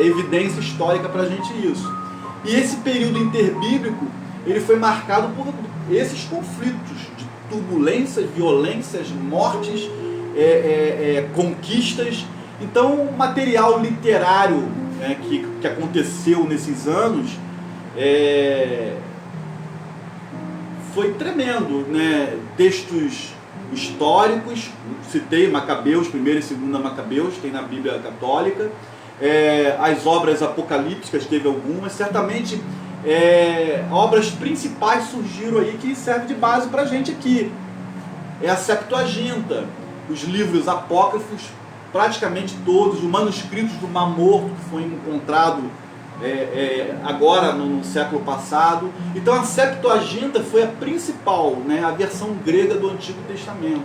evidência histórica para a gente isso. E esse período interbíblico, ele foi marcado por esses conflitos de turbulências, violências, mortes, conquistas. Então, o material literário, né, que aconteceu nesses anos foi tremendo, né? Textos históricos, citei Macabeus, 1ª e 2ª Macabeus, tem na Bíblia Católica, as obras apocalípticas, teve algumas, certamente obras principais surgiram aí que servem de base para a gente aqui. É a Septuaginta, os livros apócrifos, praticamente todos, os manuscritos do Mar Morto, que foi encontrado agora no século passado. Então a Septuaginta foi a principal, né, a versão grega do Antigo Testamento,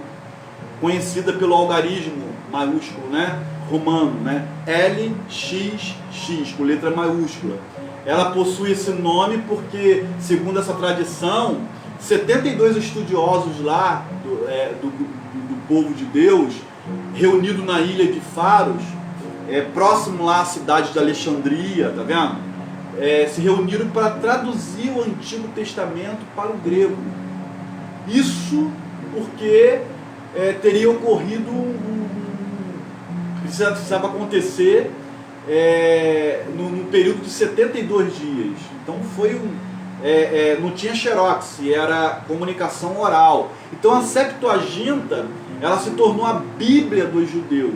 conhecida pelo algarismo maiúsculo, né, romano, né, LXX, com letra maiúscula. Ela possui esse nome porque, segundo essa tradição, 72 estudiosos lá do povo de Deus, reunido na ilha de Faros, próximo lá à cidade de Alexandria, tá vendo? Se reuniram para traduzir o Antigo Testamento para o grego. Isso porque teria ocorrido precisava acontecer num período de 72 dias. Então foi não tinha xerox, era comunicação oral. Então a Septuaginta, ela se tornou a Bíblia dos judeus.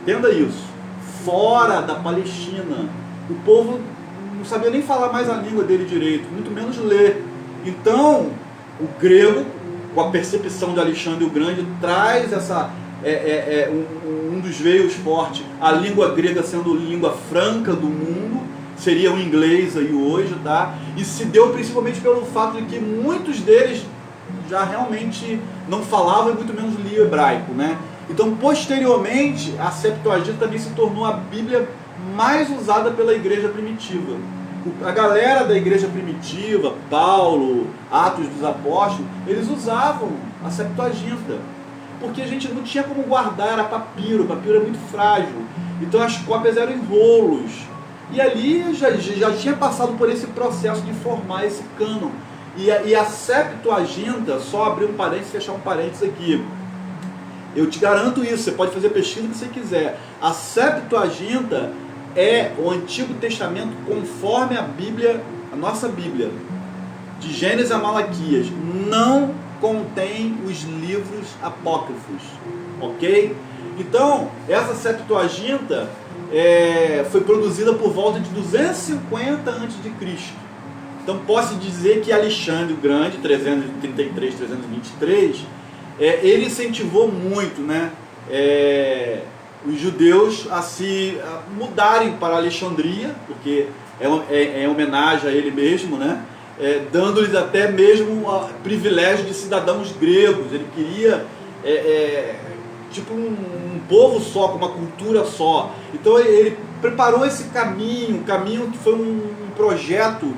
Entenda isso. Fora da Palestina, o povo não sabia nem falar mais a língua dele direito, muito menos ler. Então, o grego, com a percepção de Alexandre o Grande, traz um dos veios fortes, a língua grega sendo língua franca do mundo, seria o inglês aí hoje, tá? E se deu principalmente pelo fato de que muitos deles já realmente não falavam e muito menos liam hebraico, né? Então, posteriormente, a Septuaginta também se tornou a Bíblia mais usada pela igreja primitiva. A galera da igreja primitiva, Paulo, Atos dos Apóstolos, eles usavam a Septuaginta, porque a gente não tinha como guardar, era papiro, o papiro é muito frágil. Então as cópias eram em rolos. E ali já tinha passado por esse processo de formar esse cânon. E a Septuaginta, só abrir um parênteses e fechar um parênteses aqui, eu te garanto isso, você pode fazer pesquisa que você quiser. A Septuaginta é o Antigo Testamento conforme a Bíblia, a nossa Bíblia, de Gênesis a Malaquias. Não contém os livros apócrifos, ok? Então, essa Septuaginta foi produzida por volta de 250 a.C. Então, posso dizer que Alexandre o Grande, 333, 323, ele incentivou muito, né, os judeus a se mudarem para Alexandria, porque é homenagem a ele mesmo, né, dando-lhes até mesmo o privilégio de cidadãos gregos. Ele queria tipo um povo só, com uma cultura só. Então ele preparou esse caminho que foi um projeto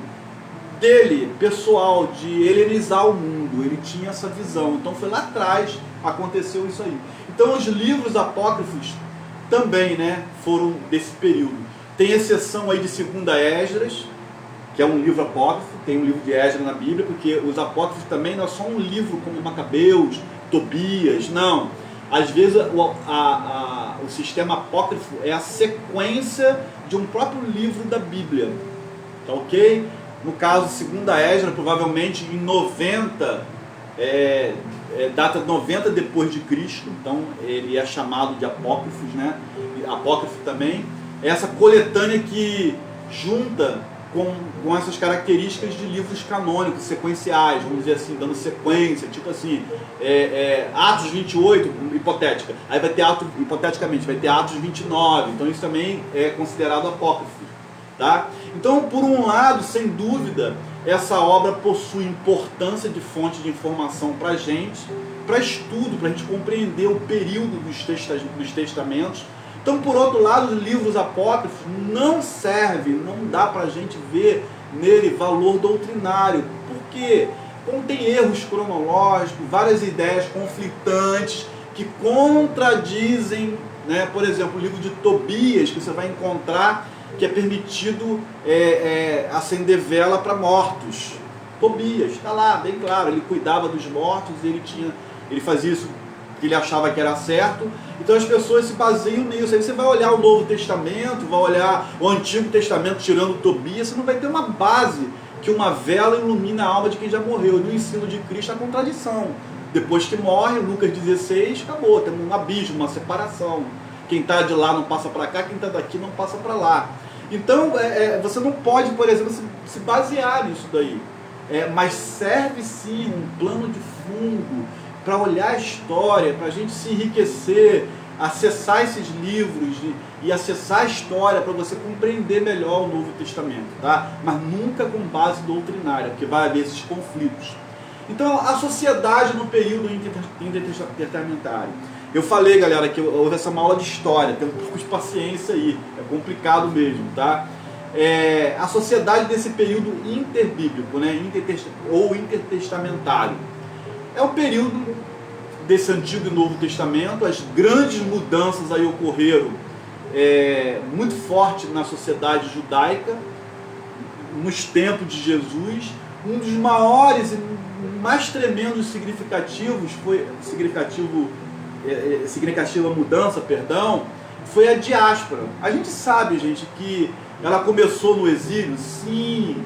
dele, pessoal, de helenizar o mundo. Ele tinha essa visão. Então foi lá atrás, aconteceu isso aí. Então os livros apócrifos também, né, foram desse período. Tem exceção aí de 2ª Esdras, que é um livro apócrifo. Tem um livro de Esdras na Bíblia, porque os apócrifos também não é só um livro como Macabeus, Tobias, não. Às vezes o sistema apócrifo é a sequência de um próprio livro da Bíblia, tá ok? No caso, 2ª Esdras, provavelmente em 90, data de 90 depois de Cristo, então ele é chamado de apócrifos, né? Apócrifo também. Essa coletânea que junta com essas características de livros canônicos, sequenciais, vamos dizer assim, dando sequência, tipo assim, Atos 28, hipotética, aí vai ter hipoteticamente, vai ter Atos 29, então isso também é considerado apócrifo. Tá? Então, por um lado, sem dúvida, essa obra possui importância de fonte de informação para a gente, para estudo, para a gente compreender o período dos testamentos. Então, por outro lado, os livros apócrifos não servem, não dá para a gente ver nele valor doutrinário, porque contém erros cronológicos, várias ideias conflitantes que contradizem, né? Por exemplo, o livro de Tobias, que você vai encontrar que é permitido acender vela para mortos. Tobias, está lá, bem claro, ele cuidava dos mortos, ele fazia isso que ele achava que era certo. Então as pessoas se baseiam nisso. Aí você vai olhar o Novo Testamento, vai olhar o Antigo Testamento tirando Tobias, você não vai ter uma base que uma vela ilumina a alma de quem já morreu. No ensino de Cristo, a contradição. Depois que morre, Lucas 16, acabou, tem um abismo, uma separação. Quem está de lá não passa para cá, quem está daqui não passa para lá. Então, você não pode, por exemplo, se basear nisso daí. Mas serve sim um plano de fundo para olhar a história, para a gente se enriquecer, acessar esses livros e acessar a história para você compreender melhor o Novo Testamento, tá? Mas nunca com base doutrinária, porque vai haver esses conflitos. Então, a sociedade no período intertestamentário. Eu falei, galera, que houve essa aula de história, tem um pouco de paciência aí, é complicado mesmo, tá? A sociedade desse período interbíblico, né? Ou intertestamentário. É o período desse Antigo e Novo Testamento. As grandes mudanças aí ocorreram muito forte na sociedade judaica, nos tempos de Jesus. Um dos maiores e mais tremendos significativa mudança, foi a diáspora. A gente sabe, gente, que ela começou no exílio, sim,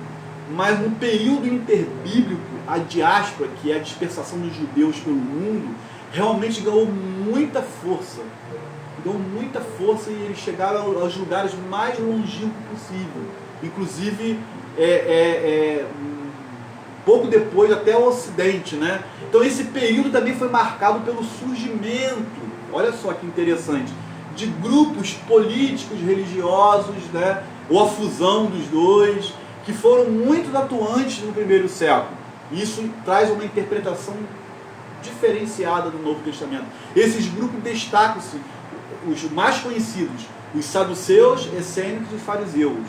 mas no período interbíblico, a diáspora, que é a dispersação dos judeus pelo mundo, realmente ganhou muita força. E eles chegaram aos lugares mais longínquos possível. Inclusive, pouco depois, até o Ocidente, né? Então esse período também foi marcado pelo surgimento, olha só que interessante, de grupos políticos, religiosos, né? Ou a fusão dos dois, que foram muito atuantes no primeiro século. Isso traz uma interpretação diferenciada do Novo Testamento. Esses grupos destacam-se, os mais conhecidos, os saduceus, essênicos e fariseus.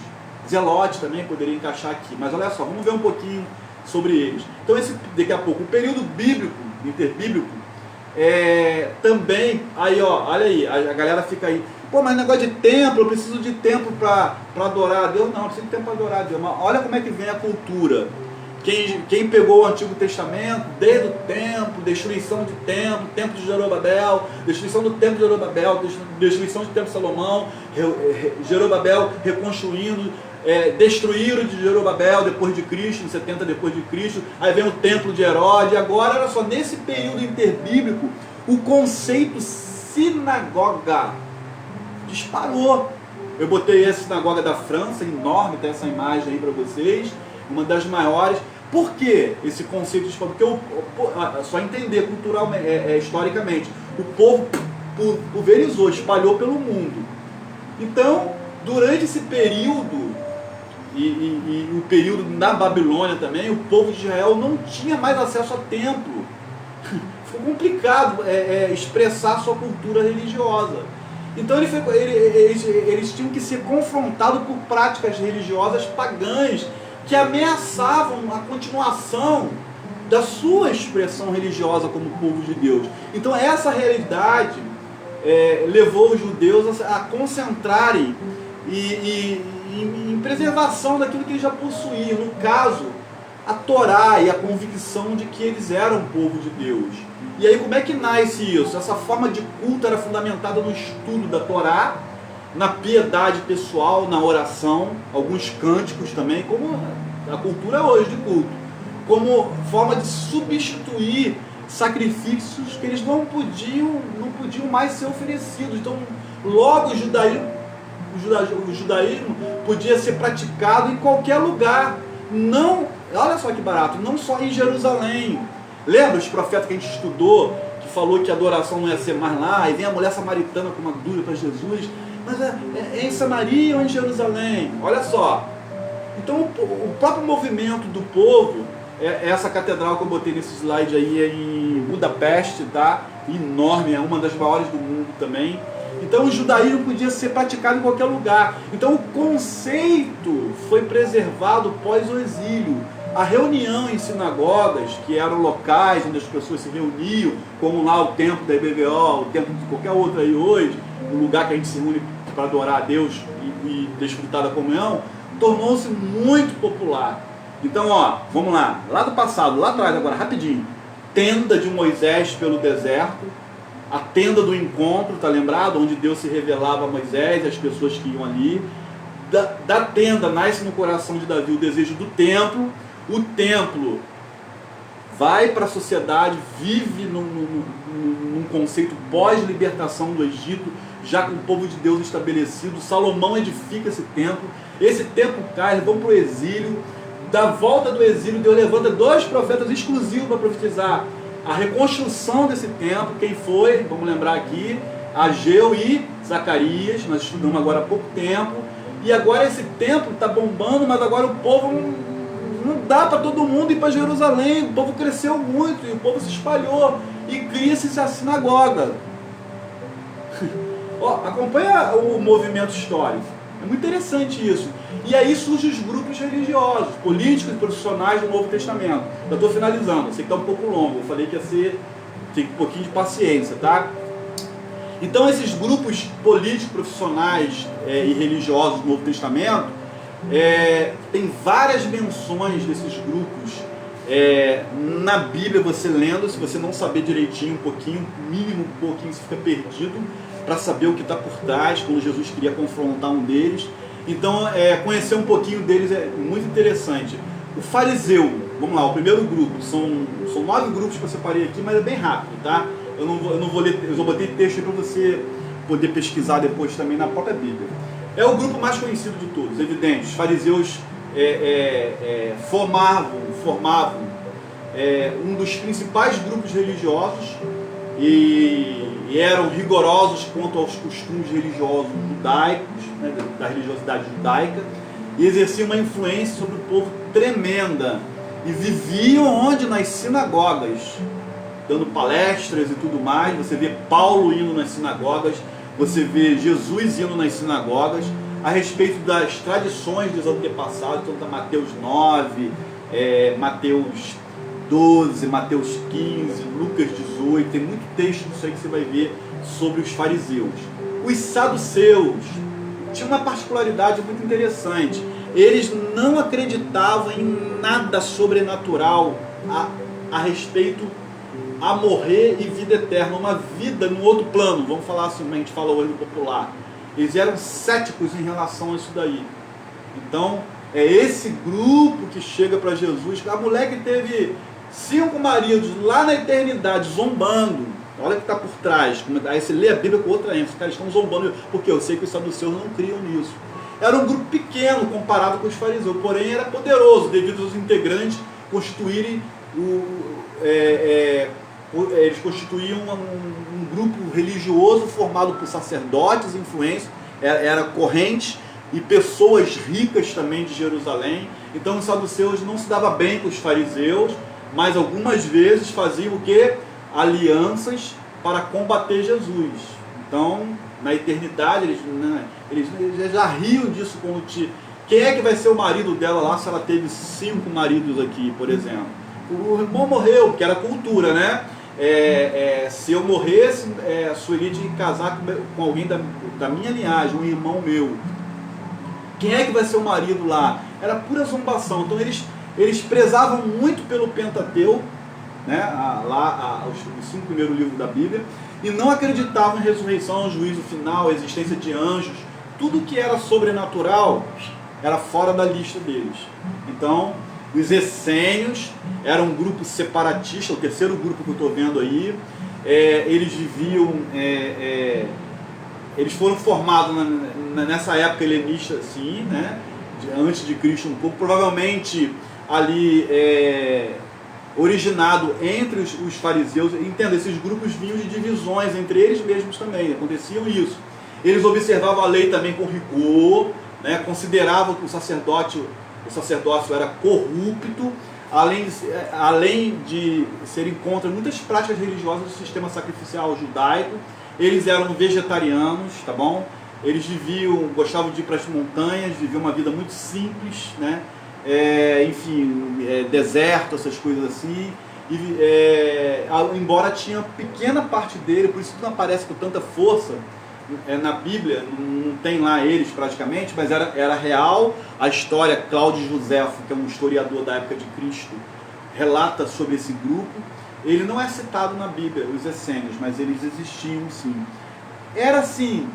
Zelotes também poderia encaixar aqui, mas olha só, vamos ver um pouquinho sobre eles. Então, daqui a pouco, o período bíblico, interbíblico, também, aí ó, olha aí, a galera fica aí, pô, mas negócio de templo, eu preciso de tempo para adorar a Deus. Não, preciso de tempo para adorar a Deus. Mas olha como é que vem a cultura. Quem pegou o Antigo Testamento, desde o templo, destruição de templo de Jerobabel, destruição do templo de Jerobabel, destruição do templo de Salomão, Jerobabel reconstruindo, destruíram de Jerobabel depois de Cristo, em 70 depois de Cristo, aí vem o templo de Herodes. Agora, olha só, nesse período interbíblico, o conceito sinagoga disparou. Eu botei essa sinagoga da França, enorme, tem essa imagem aí para vocês, uma das maiores. Por que esse conceito disparou? Porque só entender culturalmente, historicamente, o povo pulverizou, espalhou pelo mundo. Então, durante esse período, e o período da Babilônia também, o povo de Israel não tinha mais acesso a templo. Ficou complicado expressar sua cultura religiosa. Então eles tinham que ser confrontados por práticas religiosas pagãs que ameaçavam a continuação da sua expressão religiosa como povo de Deus. Então essa realidade levou os judeus a concentrarem em preservação daquilo que eles já possuíam. No caso, a Torá e a convicção de que eles eram povo de Deus. E aí como é que nasce isso? Essa forma de culto era fundamentada no estudo da Torá, na piedade pessoal, na oração, alguns cânticos também, como a cultura hoje de culto, como forma de substituir sacrifícios que eles não podiam mais ser oferecidos. Então, logo o judaísmo podia ser praticado em qualquer lugar. Não, olha só que barato, não só em Jerusalém. Lembra os profetas que a gente estudou, que falou que a adoração não ia ser mais lá, e vem a mulher samaritana com uma dúvida para Jesus, mas é em Samaria ou em Jerusalém? Olha só. Então o próprio movimento do povo, essa catedral que eu botei nesse slide aí é em Budapeste, tá? Enorme, é uma das maiores do mundo também. Então o judaísmo podia ser praticado em qualquer lugar. Então o conceito foi preservado pós o exílio. A reunião em sinagogas, que eram locais onde as pessoas se reuniam, como lá o templo da IBVO, o templo de qualquer outro aí hoje, o lugar que a gente se reúne para adorar a Deus e desfrutar da comunhão, tornou-se muito popular. Então, ó, vamos lá do passado, lá atrás agora, rapidinho. Tenda de Moisés pelo deserto, a tenda do encontro, tá lembrado? Onde Deus se revelava a Moisés e as pessoas que iam ali. Da tenda nasce no coração de Davi o desejo do templo. O templo vai para a sociedade, vive num conceito pós-libertação do Egito, já com o povo de Deus estabelecido. Salomão edifica esse templo cai, eles vão para o exílio. Da volta do exílio, Deus levanta 2 profetas exclusivos para profetizar a reconstrução desse templo. Quem foi? Vamos lembrar aqui, Ageu e Zacarias. Nós estudamos agora há pouco tempo. E agora esse templo está bombando, mas agora o povo não dá para todo mundo ir para Jerusalém. O povo cresceu muito e o povo se espalhou e cria-se a sinagoga. Ó, acompanha o movimento histórico. É muito interessante isso. E aí surgem os grupos religiosos, políticos e profissionais do Novo Testamento. Já estou finalizando, sei que está um pouco longo. Eu falei que ia ser, tem um pouquinho de paciência, tá? Então esses grupos políticos, profissionais e religiosos do Novo Testamento, tem várias menções desses grupos na Bíblia. Você lendo, se você não saber direitinho um pouquinho, mínimo um pouquinho, você fica perdido para saber o que está por trás, quando Jesus queria confrontar um deles. Então conhecer um pouquinho deles é muito interessante. O fariseu, vamos lá, o primeiro grupo, são 9 grupos que eu separei aqui, mas é bem rápido, tá? Eu não vou ler, eu só botei texto para você poder pesquisar depois também na própria Bíblia. É o grupo mais conhecido de todos, evidente. Os fariseus formavam um dos principais grupos religiosos e eram rigorosos quanto aos costumes religiosos judaicos, né, da religiosidade judaica, e exerciam uma influência sobre o povo tremenda. E viviam onde? Nas sinagogas, dando palestras e tudo mais. Você vê Paulo indo nas sinagogas, você vê Jesus indo nas sinagogas, a respeito das tradições dos antepassados. Então está Mateus 9, Mateus 12, Mateus 15, Lucas 18, tem muito texto disso aí que você vai ver sobre os fariseus. Os saduceus tinham uma particularidade muito interessante. Eles não acreditavam em nada sobrenatural a respeito a morrer e vida eterna, uma vida no outro plano, vamos falar assim, como a gente fala hoje no popular. Eles eram céticos em relação a isso daí. Então, é esse grupo que chega para Jesus. A mulher que teve 5 maridos lá na eternidade, zombando. Olha o que está por trás. Aí você lê a Bíblia com outra ênfase. Os caras estão zombando, porque eu sei que os saduceus não criam nisso. Era um grupo pequeno comparado com os fariseus, porém era poderoso, devido aos integrantes constituírem eles constituíam um grupo religioso formado por sacerdotes, influências, era corrente e pessoas ricas também de Jerusalém. Então os saduceus não se davam bem com os fariseus, mas algumas vezes faziam o quê? Alianças para combater Jesus. Então, na eternidade, eles já riam disso quando quem é que vai ser o marido dela lá se ela teve 5 maridos aqui, por exemplo? O irmão morreu, porque era cultura, né? Se eu morresse, seria de casar com alguém da minha linhagem, um irmão meu. Quem é que vai ser o marido lá? Era pura zombação. Então eles prezavam muito pelo Pentateuco, né? Os 5 primeiros livros da Bíblia, e não acreditavam em ressurreição, juízo final, existência de anjos. Tudo que era sobrenatural era fora da lista deles. Então, os essênios eram um grupo separatista, o terceiro grupo que eu estou vendo aí. Eles viviam, eles foram formados nessa época helenista, assim, né? Antes de Cristo um pouco, provavelmente ali originado entre os fariseus. Entenda, esses grupos vinham de divisões entre eles mesmos também, aconteciam isso. Eles observavam a lei também com rigor, né? Consideravam que o sacerdócio era corrupto, além de serem contra muitas práticas religiosas do sistema sacrificial judaico. Eles eram vegetarianos, tá bom? Eles gostavam de ir para as montanhas, viviam uma vida muito simples, né? Deserto, essas coisas assim. Embora tinha pequena parte dele, por isso que não aparece com tanta força, na Bíblia, não tem lá eles praticamente, mas era real. A história, Cláudio Josefo, que é um historiador da época de Cristo, relata sobre esse grupo. Ele não é citado na Bíblia, os essênios, mas eles existiam sim. Era assim,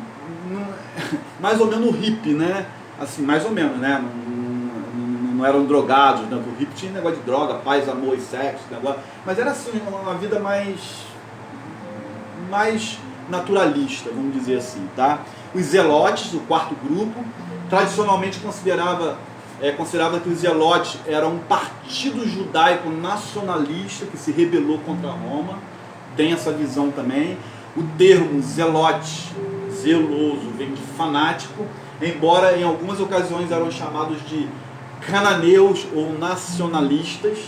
mais ou menos hippie, né? Assim, mais ou menos, né? Não eram drogados, né? O hippie tinha negócio de droga, paz, amor e sexo, negócio. Mas era assim, uma vida mais naturalista, vamos dizer assim, tá? Os zelotes, o quarto grupo, tradicionalmente considerava que os zelotes eram um partido judaico nacionalista que se rebelou contra Roma. Tem essa visão também. O termo zelote, zeloso, vem de fanático, embora em algumas ocasiões eram chamados de cananeus ou nacionalistas.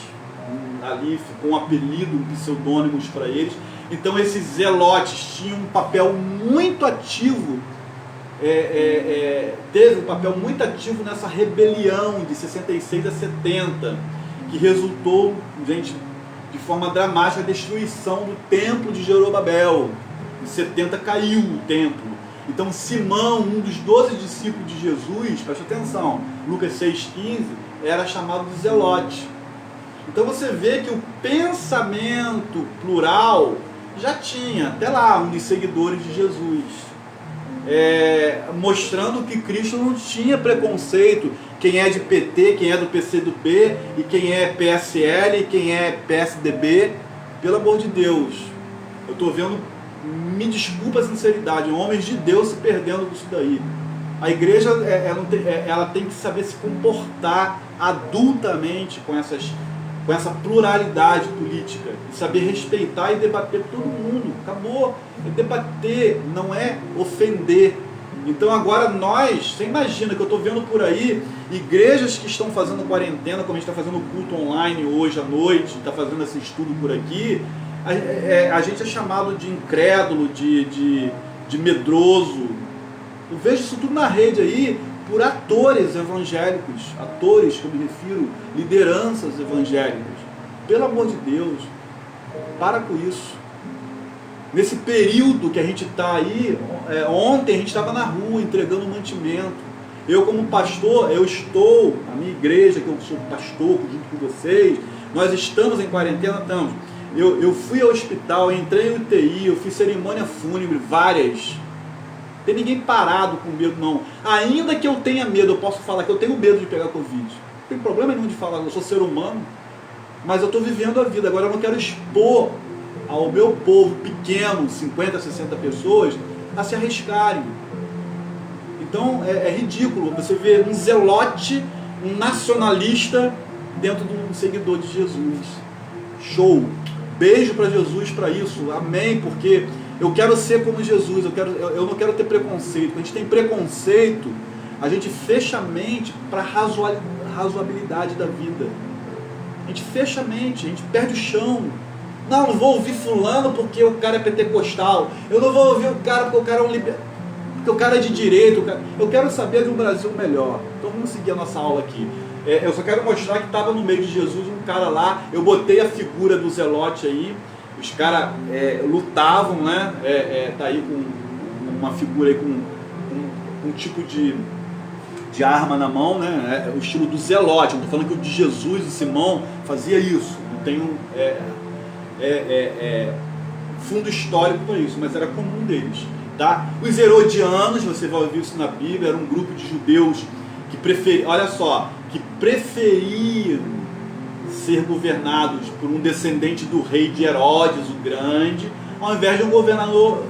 Ali ficou um apelido, pseudônimos para eles. Então esses zelotes tinham um papel muito ativo, teve um papel muito ativo nessa rebelião de 66 a 70, que resultou, gente, de forma dramática, a destruição do templo de Zorobabel. Em 70 caiu o templo. Então Simão, um dos 12 discípulos de Jesus, preste atenção, Lucas 6,15, era chamado de zelote. Então você vê que o pensamento plural já tinha, até lá, um dos seguidores de Jesus, mostrando que Cristo não tinha preconceito, quem é de PT, quem é do PCdoB, e quem é PSL, e quem é PSDB, pelo amor de Deus, eu estou vendo, me desculpa a sinceridade, homens de Deus se perdendo disso daí. A igreja ela tem que saber se comportar adultamente com essa pluralidade política, e saber respeitar e debater todo mundo. Acabou. É debater, não é ofender. Então agora você imagina que eu estou vendo por aí igrejas que estão fazendo quarentena, como a gente está fazendo culto online hoje à noite, está fazendo esse estudo por aqui, a gente é chamado de incrédulo, de medroso. Eu vejo isso tudo na rede aí, por atores evangélicos, atores que eu me refiro, lideranças evangélicas. Pelo amor de Deus, para com isso. Nesse período que a gente está aí, ontem a gente estava na rua entregando mantimento. Eu como pastor, a minha igreja, que eu sou pastor junto com vocês, nós estamos em quarentena, estamos. Eu fui ao hospital, entrei em UTI, eu fiz cerimônia fúnebre, várias. Não tem ninguém parado com medo, não. Ainda que eu tenha medo, eu posso falar que eu tenho medo de pegar Covid. Não tem problema nenhum de falar, eu sou ser humano. Mas eu estou vivendo a vida. Agora eu não quero expor ao meu povo pequeno, 50, 60 pessoas, a se arriscarem. Então é ridículo você ver um zelote, um nacionalista dentro de um seguidor de Jesus. Show! Beijo para Jesus para isso. Amém, porque eu quero ser como Jesus, eu não quero ter preconceito. Quando a gente tem preconceito, a gente fecha a mente para a razoabilidade da vida. A gente fecha a mente, a gente perde o chão. Não vou ouvir fulano porque o cara é pentecostal. Eu não vou ouvir o cara porque o cara é porque o cara é de direito. Eu quero saber de um Brasil melhor. Então vamos seguir a nossa aula aqui. Eu só quero mostrar que estava no meio de Jesus um cara lá. Eu botei a figura do zelote aí. Os caras lutavam, né? Tá aí com uma figura aí com um tipo de arma na mão, né? O estilo do zelote. Eu estou falando que o de Jesus e Simão fazia isso. Não tem fundo histórico para isso, mas era comum deles. Tá? Os herodianos, você vai ouvir isso na Bíblia, era um grupo de judeus que preferiam ser governados por um descendente do rei de Herodes o Grande, ao invés de um governador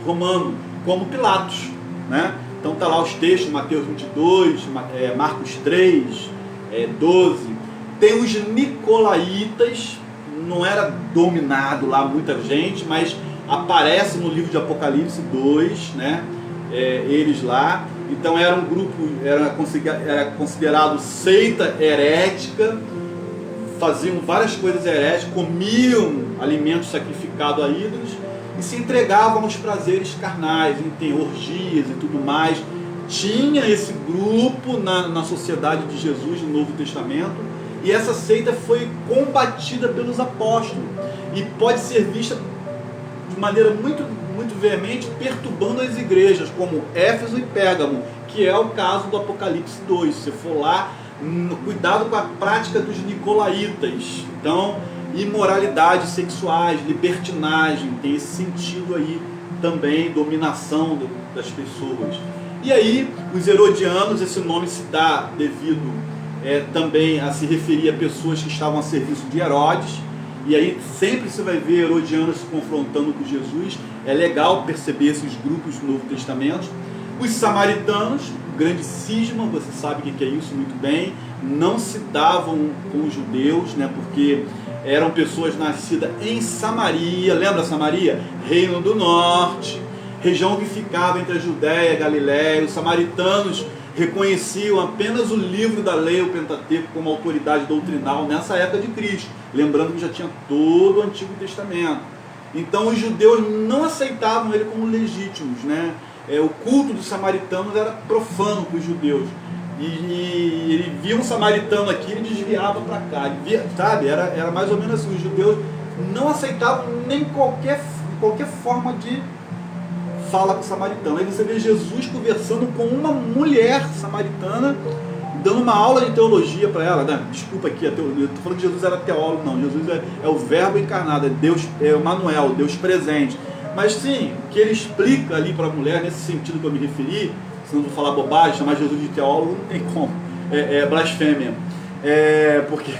romano, como Pilatos, né? Então tá lá os textos, Mateus 22, Marcos 3, 12. Tem os nicolaítas, não era dominado lá muita gente, mas aparece no livro de Apocalipse 2, né? Eles lá. Então era um grupo, era considerado seita herética, faziam várias coisas heréticas, comiam alimentos sacrificados a ídolos e se entregavam aos prazeres carnais, em orgias e tudo mais. Tinha esse grupo na sociedade de Jesus no Novo Testamento, e essa seita foi combatida pelos apóstolos e pode ser vista de maneira muito veemente, perturbando as igrejas, como Éfeso e Pérgamo, que é o caso do Apocalipse 2. Se você for lá, cuidado com a prática dos nicolaítas. Então, imoralidades sexuais, libertinagem, tem esse sentido aí também, dominação das pessoas. E aí, os herodianos, esse nome se dá devido também a se referir a pessoas que estavam a serviço de Herodes. E aí sempre você vai ver herodianos se confrontando com Jesus. É legal perceber esses grupos do Novo Testamento. Os samaritanos, o grande cisma, você sabe o que é isso muito bem, não se davam com os judeus, né, porque eram pessoas nascidas em Samaria. Lembra Samaria? Reino do Norte, região que ficava entre a Judéia e a Galiléia. Os samaritanos reconheciam apenas o livro da lei, o Pentateuco, como autoridade doutrinal nessa época de Cristo. Lembrando que já tinha todo o Antigo Testamento. Então os judeus não aceitavam ele como legítimos, né? O culto dos samaritanos era profano para os judeus. E ele via um samaritano aqui, ele desviava para cá. Sabe? Era mais ou menos assim. Os judeus não aceitavam nem qualquer forma de fala com o samaritano. Aí você vê Jesus conversando com uma mulher samaritana, dando uma aula de teologia para ela, né? Desculpa aqui, eu estou falando que Jesus era teólogo, não. Jesus é o verbo encarnado, é Deus, é o Emmanuel, Deus presente. Mas sim, o que ele explica ali para a mulher, nesse sentido que eu me referi, se não vou falar bobagem, chamar Jesus de teólogo, não tem como. É blasfêmia. Porque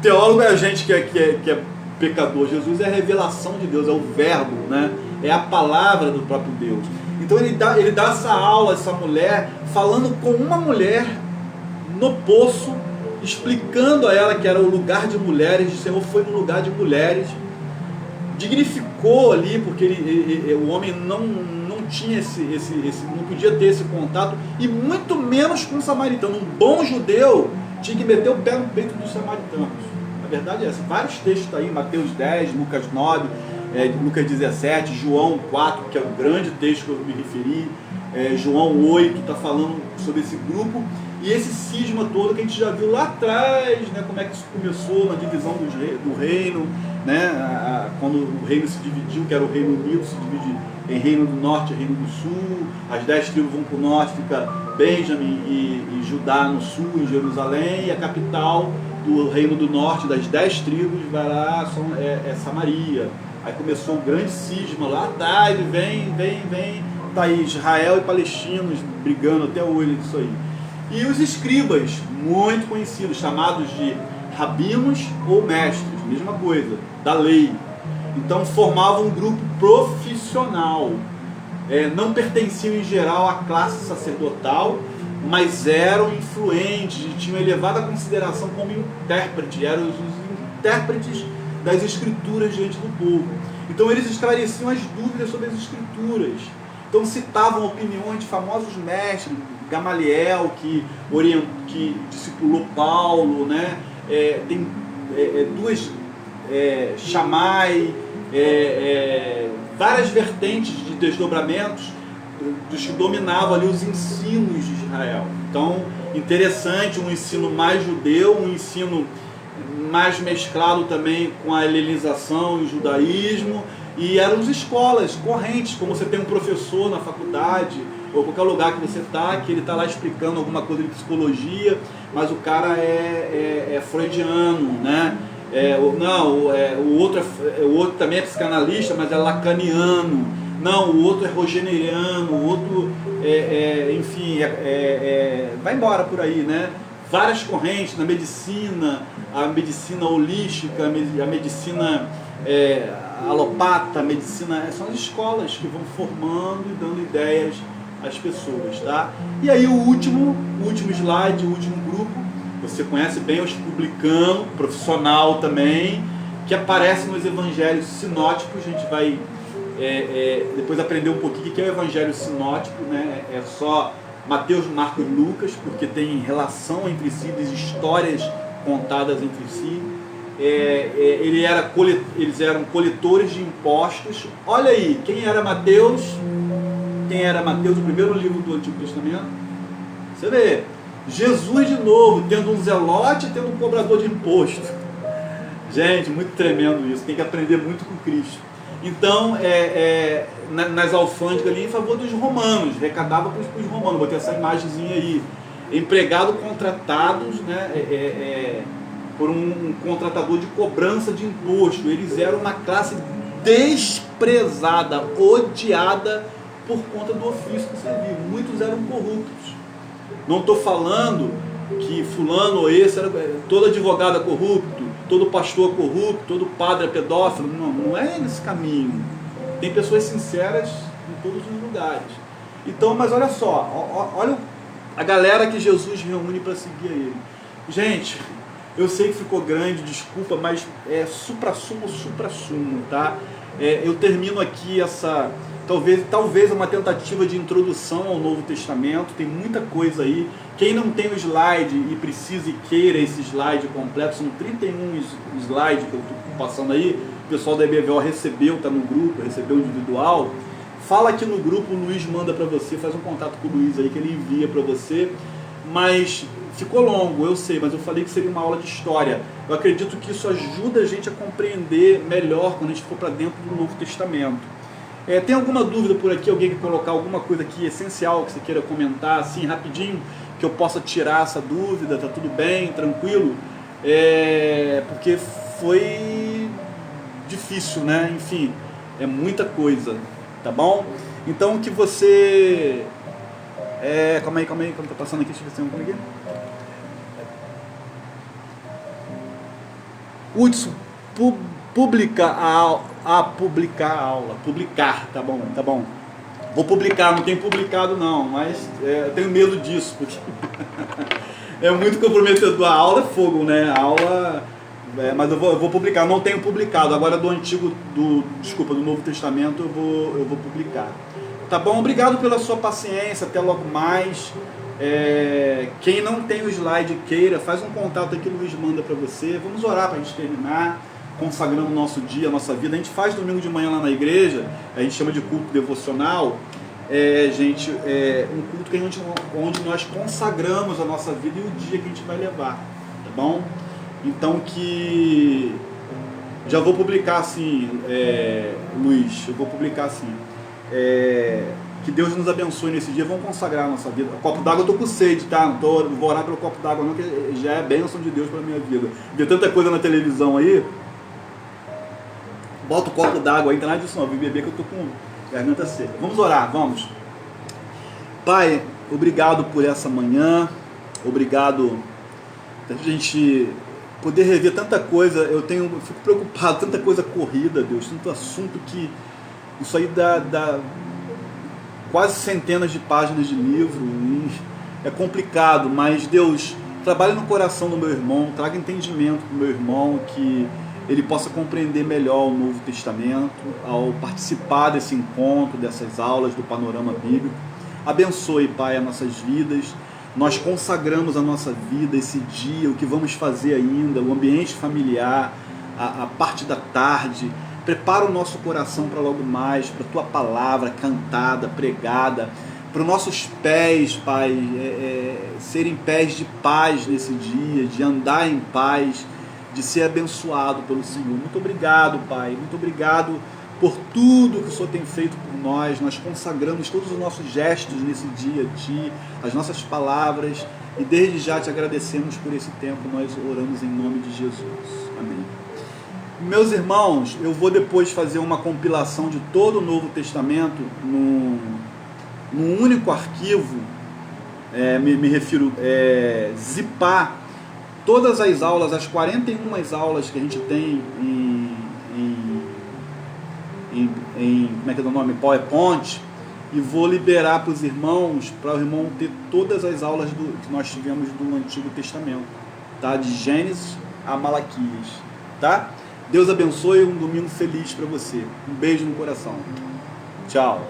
teólogo é a gente que é pecador. Jesus é a revelação de Deus, é o verbo, né? É a palavra do próprio Deus. Então ele dá essa aula, essa mulher, falando com uma mulher no poço, explicando a ela que era o lugar de mulheres. O Senhor foi no lugar de mulheres, dignificou ali, porque o homem não tinha não podia ter esse contato, e muito menos com o samaritano. Um bom judeu tinha que meter o pé no peito dos samaritanos. A verdade é essa. Vários textos aí, Mateus 10, Lucas 9, Lucas 17, João 4, que é o grande texto que eu me referi, João 8, está falando sobre esse grupo, e esse cisma todo que a gente já viu lá atrás, né, como é que isso começou na divisão do reino, né, quando o reino se dividiu, que era o Reino Unido, se divide em Reino do Norte e Reino do Sul. As 10 tribos vão para o norte, fica Benjamim e Judá no sul, em Jerusalém, e a capital do Reino do Norte, das 10 tribos, vai lá, é Samaria. Aí começou um grande cisma lá atrás, vem, tá aí Israel e palestinos brigando até hoje disso aí. E os escribas, muito conhecidos, chamados de rabinos ou mestres, mesma coisa, da lei. Então formavam um grupo profissional. Não pertenciam em geral à classe sacerdotal, mas eram influentes e tinham elevada consideração como intérprete, eram os intérpretes das escrituras diante do povo. Então eles esclareciam as dúvidas sobre as escrituras. Então citavam opiniões de famosos mestres, Gamaliel, que discipulou Paulo, né? Tem duas, Shammai, várias vertentes de desdobramentos dos que dominavam ali os ensinos de Israel. Então, interessante, um ensino mais judeu, um ensino mais mesclado também com a helenização e o judaísmo, e eram as escolas correntes, como você tem um professor na faculdade, ou qualquer lugar que você está, que ele está lá explicando alguma coisa de psicologia, mas o cara é freudiano, né? O outro também é psicanalista, mas é lacaniano. Não, o outro é rogeneriano, o outro, enfim, vai embora por aí, né? Várias correntes na medicina, a medicina holística, a medicina alopata, a medicina, são as escolas que vão formando e dando ideias às pessoas, tá? E aí o último slide, o último grupo, você conhece bem os publicanos, profissional também, que aparece nos evangelhos sinóticos. A gente vai depois aprender um pouquinho o que é o evangelho sinótico, né? É só Mateus, Marcos e Lucas, porque tem relação entre si, das histórias contadas entre si. Eles eram coletores de impostos. Olha aí, quem era Mateus? O primeiro livro do Antigo Testamento. Você vê, Jesus de novo, tendo um zelote, tendo um cobrador de imposto. Gente, muito tremendo isso, tem que aprender muito com Cristo. Então, nas alfândegas ali, em favor dos romanos, arrecadava para os romanos. Botei essa imagenzinha aí. Empregado contratados, né, por um contratador de cobrança de imposto. Eles eram uma classe desprezada, odiada por conta do ofício que servia. Muitos eram corruptos. Não estou falando que fulano ou esse era todo advogado é corrupto, todo pastor é corrupto, todo padre é pedófilo. Não é nesse caminho. Tem pessoas sinceras em todos os lugares. Então, mas olha só, olha a galera que Jesus reúne para seguir a ele. Gente, eu sei que ficou grande, desculpa, mas é supra-sumo, tá? Eu termino aqui essa, talvez uma tentativa de introdução ao Novo Testamento. Tem muita coisa aí. Quem não tem o slide e precisa e queira esse slide completo, são 31 slides que eu estou passando aí. O pessoal da EBVO recebeu, está no grupo, recebeu individual. Fala aqui no grupo, o Luiz manda para você, faz um contato com o Luiz aí que ele envia para você. Mas ficou longo, eu sei, mas eu falei que seria uma aula de história. Eu acredito que isso ajuda a gente a compreender melhor quando a gente for para dentro do Novo Testamento. Tem alguma dúvida por aqui? Alguém quer colocar alguma coisa aqui essencial que você queira comentar, assim, rapidinho, que eu possa tirar essa dúvida? Tá tudo bem, tranquilo? Porque foi difícil, né? Enfim, é muita coisa, tá bom? Então que você... calma aí, quando tá passando aqui, deixa eu ver se tem alguma aqui. Hudson, publicar a aula, tá bom. Vou publicar, não tenho publicado não, mas eu tenho medo disso, porque é muito comprometedor. A aula é fogo, né? A aula, mas eu vou publicar, não tenho publicado, agora do Novo Testamento eu vou publicar. Tá bom? Obrigado pela sua paciência, até logo mais. Quem não tem o slide queira, faz um contato aqui, o Luiz manda para você. Vamos orar para a gente terminar, consagrando o nosso dia, a nossa vida. A gente faz domingo de manhã lá na igreja, a gente chama de culto devocional. Um culto que onde nós consagramos a nossa vida e o dia que a gente vai levar, tá bom? Então que... Já vou publicar assim, Luiz, eu vou publicar assim. Que Deus nos abençoe nesse dia. Vamos consagrar a nossa vida. O copo d'água eu tô com sede, tá? Não vou orar pelo copo d'água não, que já é bênção de Deus para minha vida. Vê tanta coisa na televisão aí. Bota o copo d'água aí, não tem nada disso não. Vim beber que eu tô com garganta seca. Vamos orar, vamos. Pai, obrigado por essa manhã. Obrigado por a gente poder rever tanta coisa. Eu fico preocupado, tanta coisa corrida, Deus, tanto assunto que isso aí dá quase centenas de páginas de livro, e é complicado, mas Deus, trabalhe no coração do meu irmão, traga entendimento para o meu irmão, que ele possa compreender melhor o Novo Testamento, ao participar desse encontro, dessas aulas do panorama bíblico. Abençoe, Pai, as nossas vidas. Nós consagramos a nossa vida, esse dia, o que vamos fazer ainda, o ambiente familiar, a parte da tarde. Prepara o nosso coração para logo mais, para a Tua palavra cantada, pregada, para os nossos pés, Pai, serem pés de paz nesse dia, de andar em paz, de ser abençoado pelo Senhor. Muito obrigado, Pai, muito obrigado por tudo que o Senhor tem feito por nós. Nós consagramos todos os nossos gestos nesse dia a Ti, as nossas palavras, e desde já Te agradecemos por esse tempo. Nós oramos em nome de Jesus. Amém. Meus irmãos, eu vou depois fazer uma compilação de todo o Novo Testamento num único arquivo, me refiro, zipar todas as aulas, as 41 aulas que a gente tem como é que é o nome? PowerPoint, e vou liberar para os irmãos, para o irmão ter todas as aulas que nós tivemos do Antigo Testamento, tá? De Gênesis a Malaquias, tá? Deus abençoe, um domingo feliz para você. Um beijo no coração. Tchau.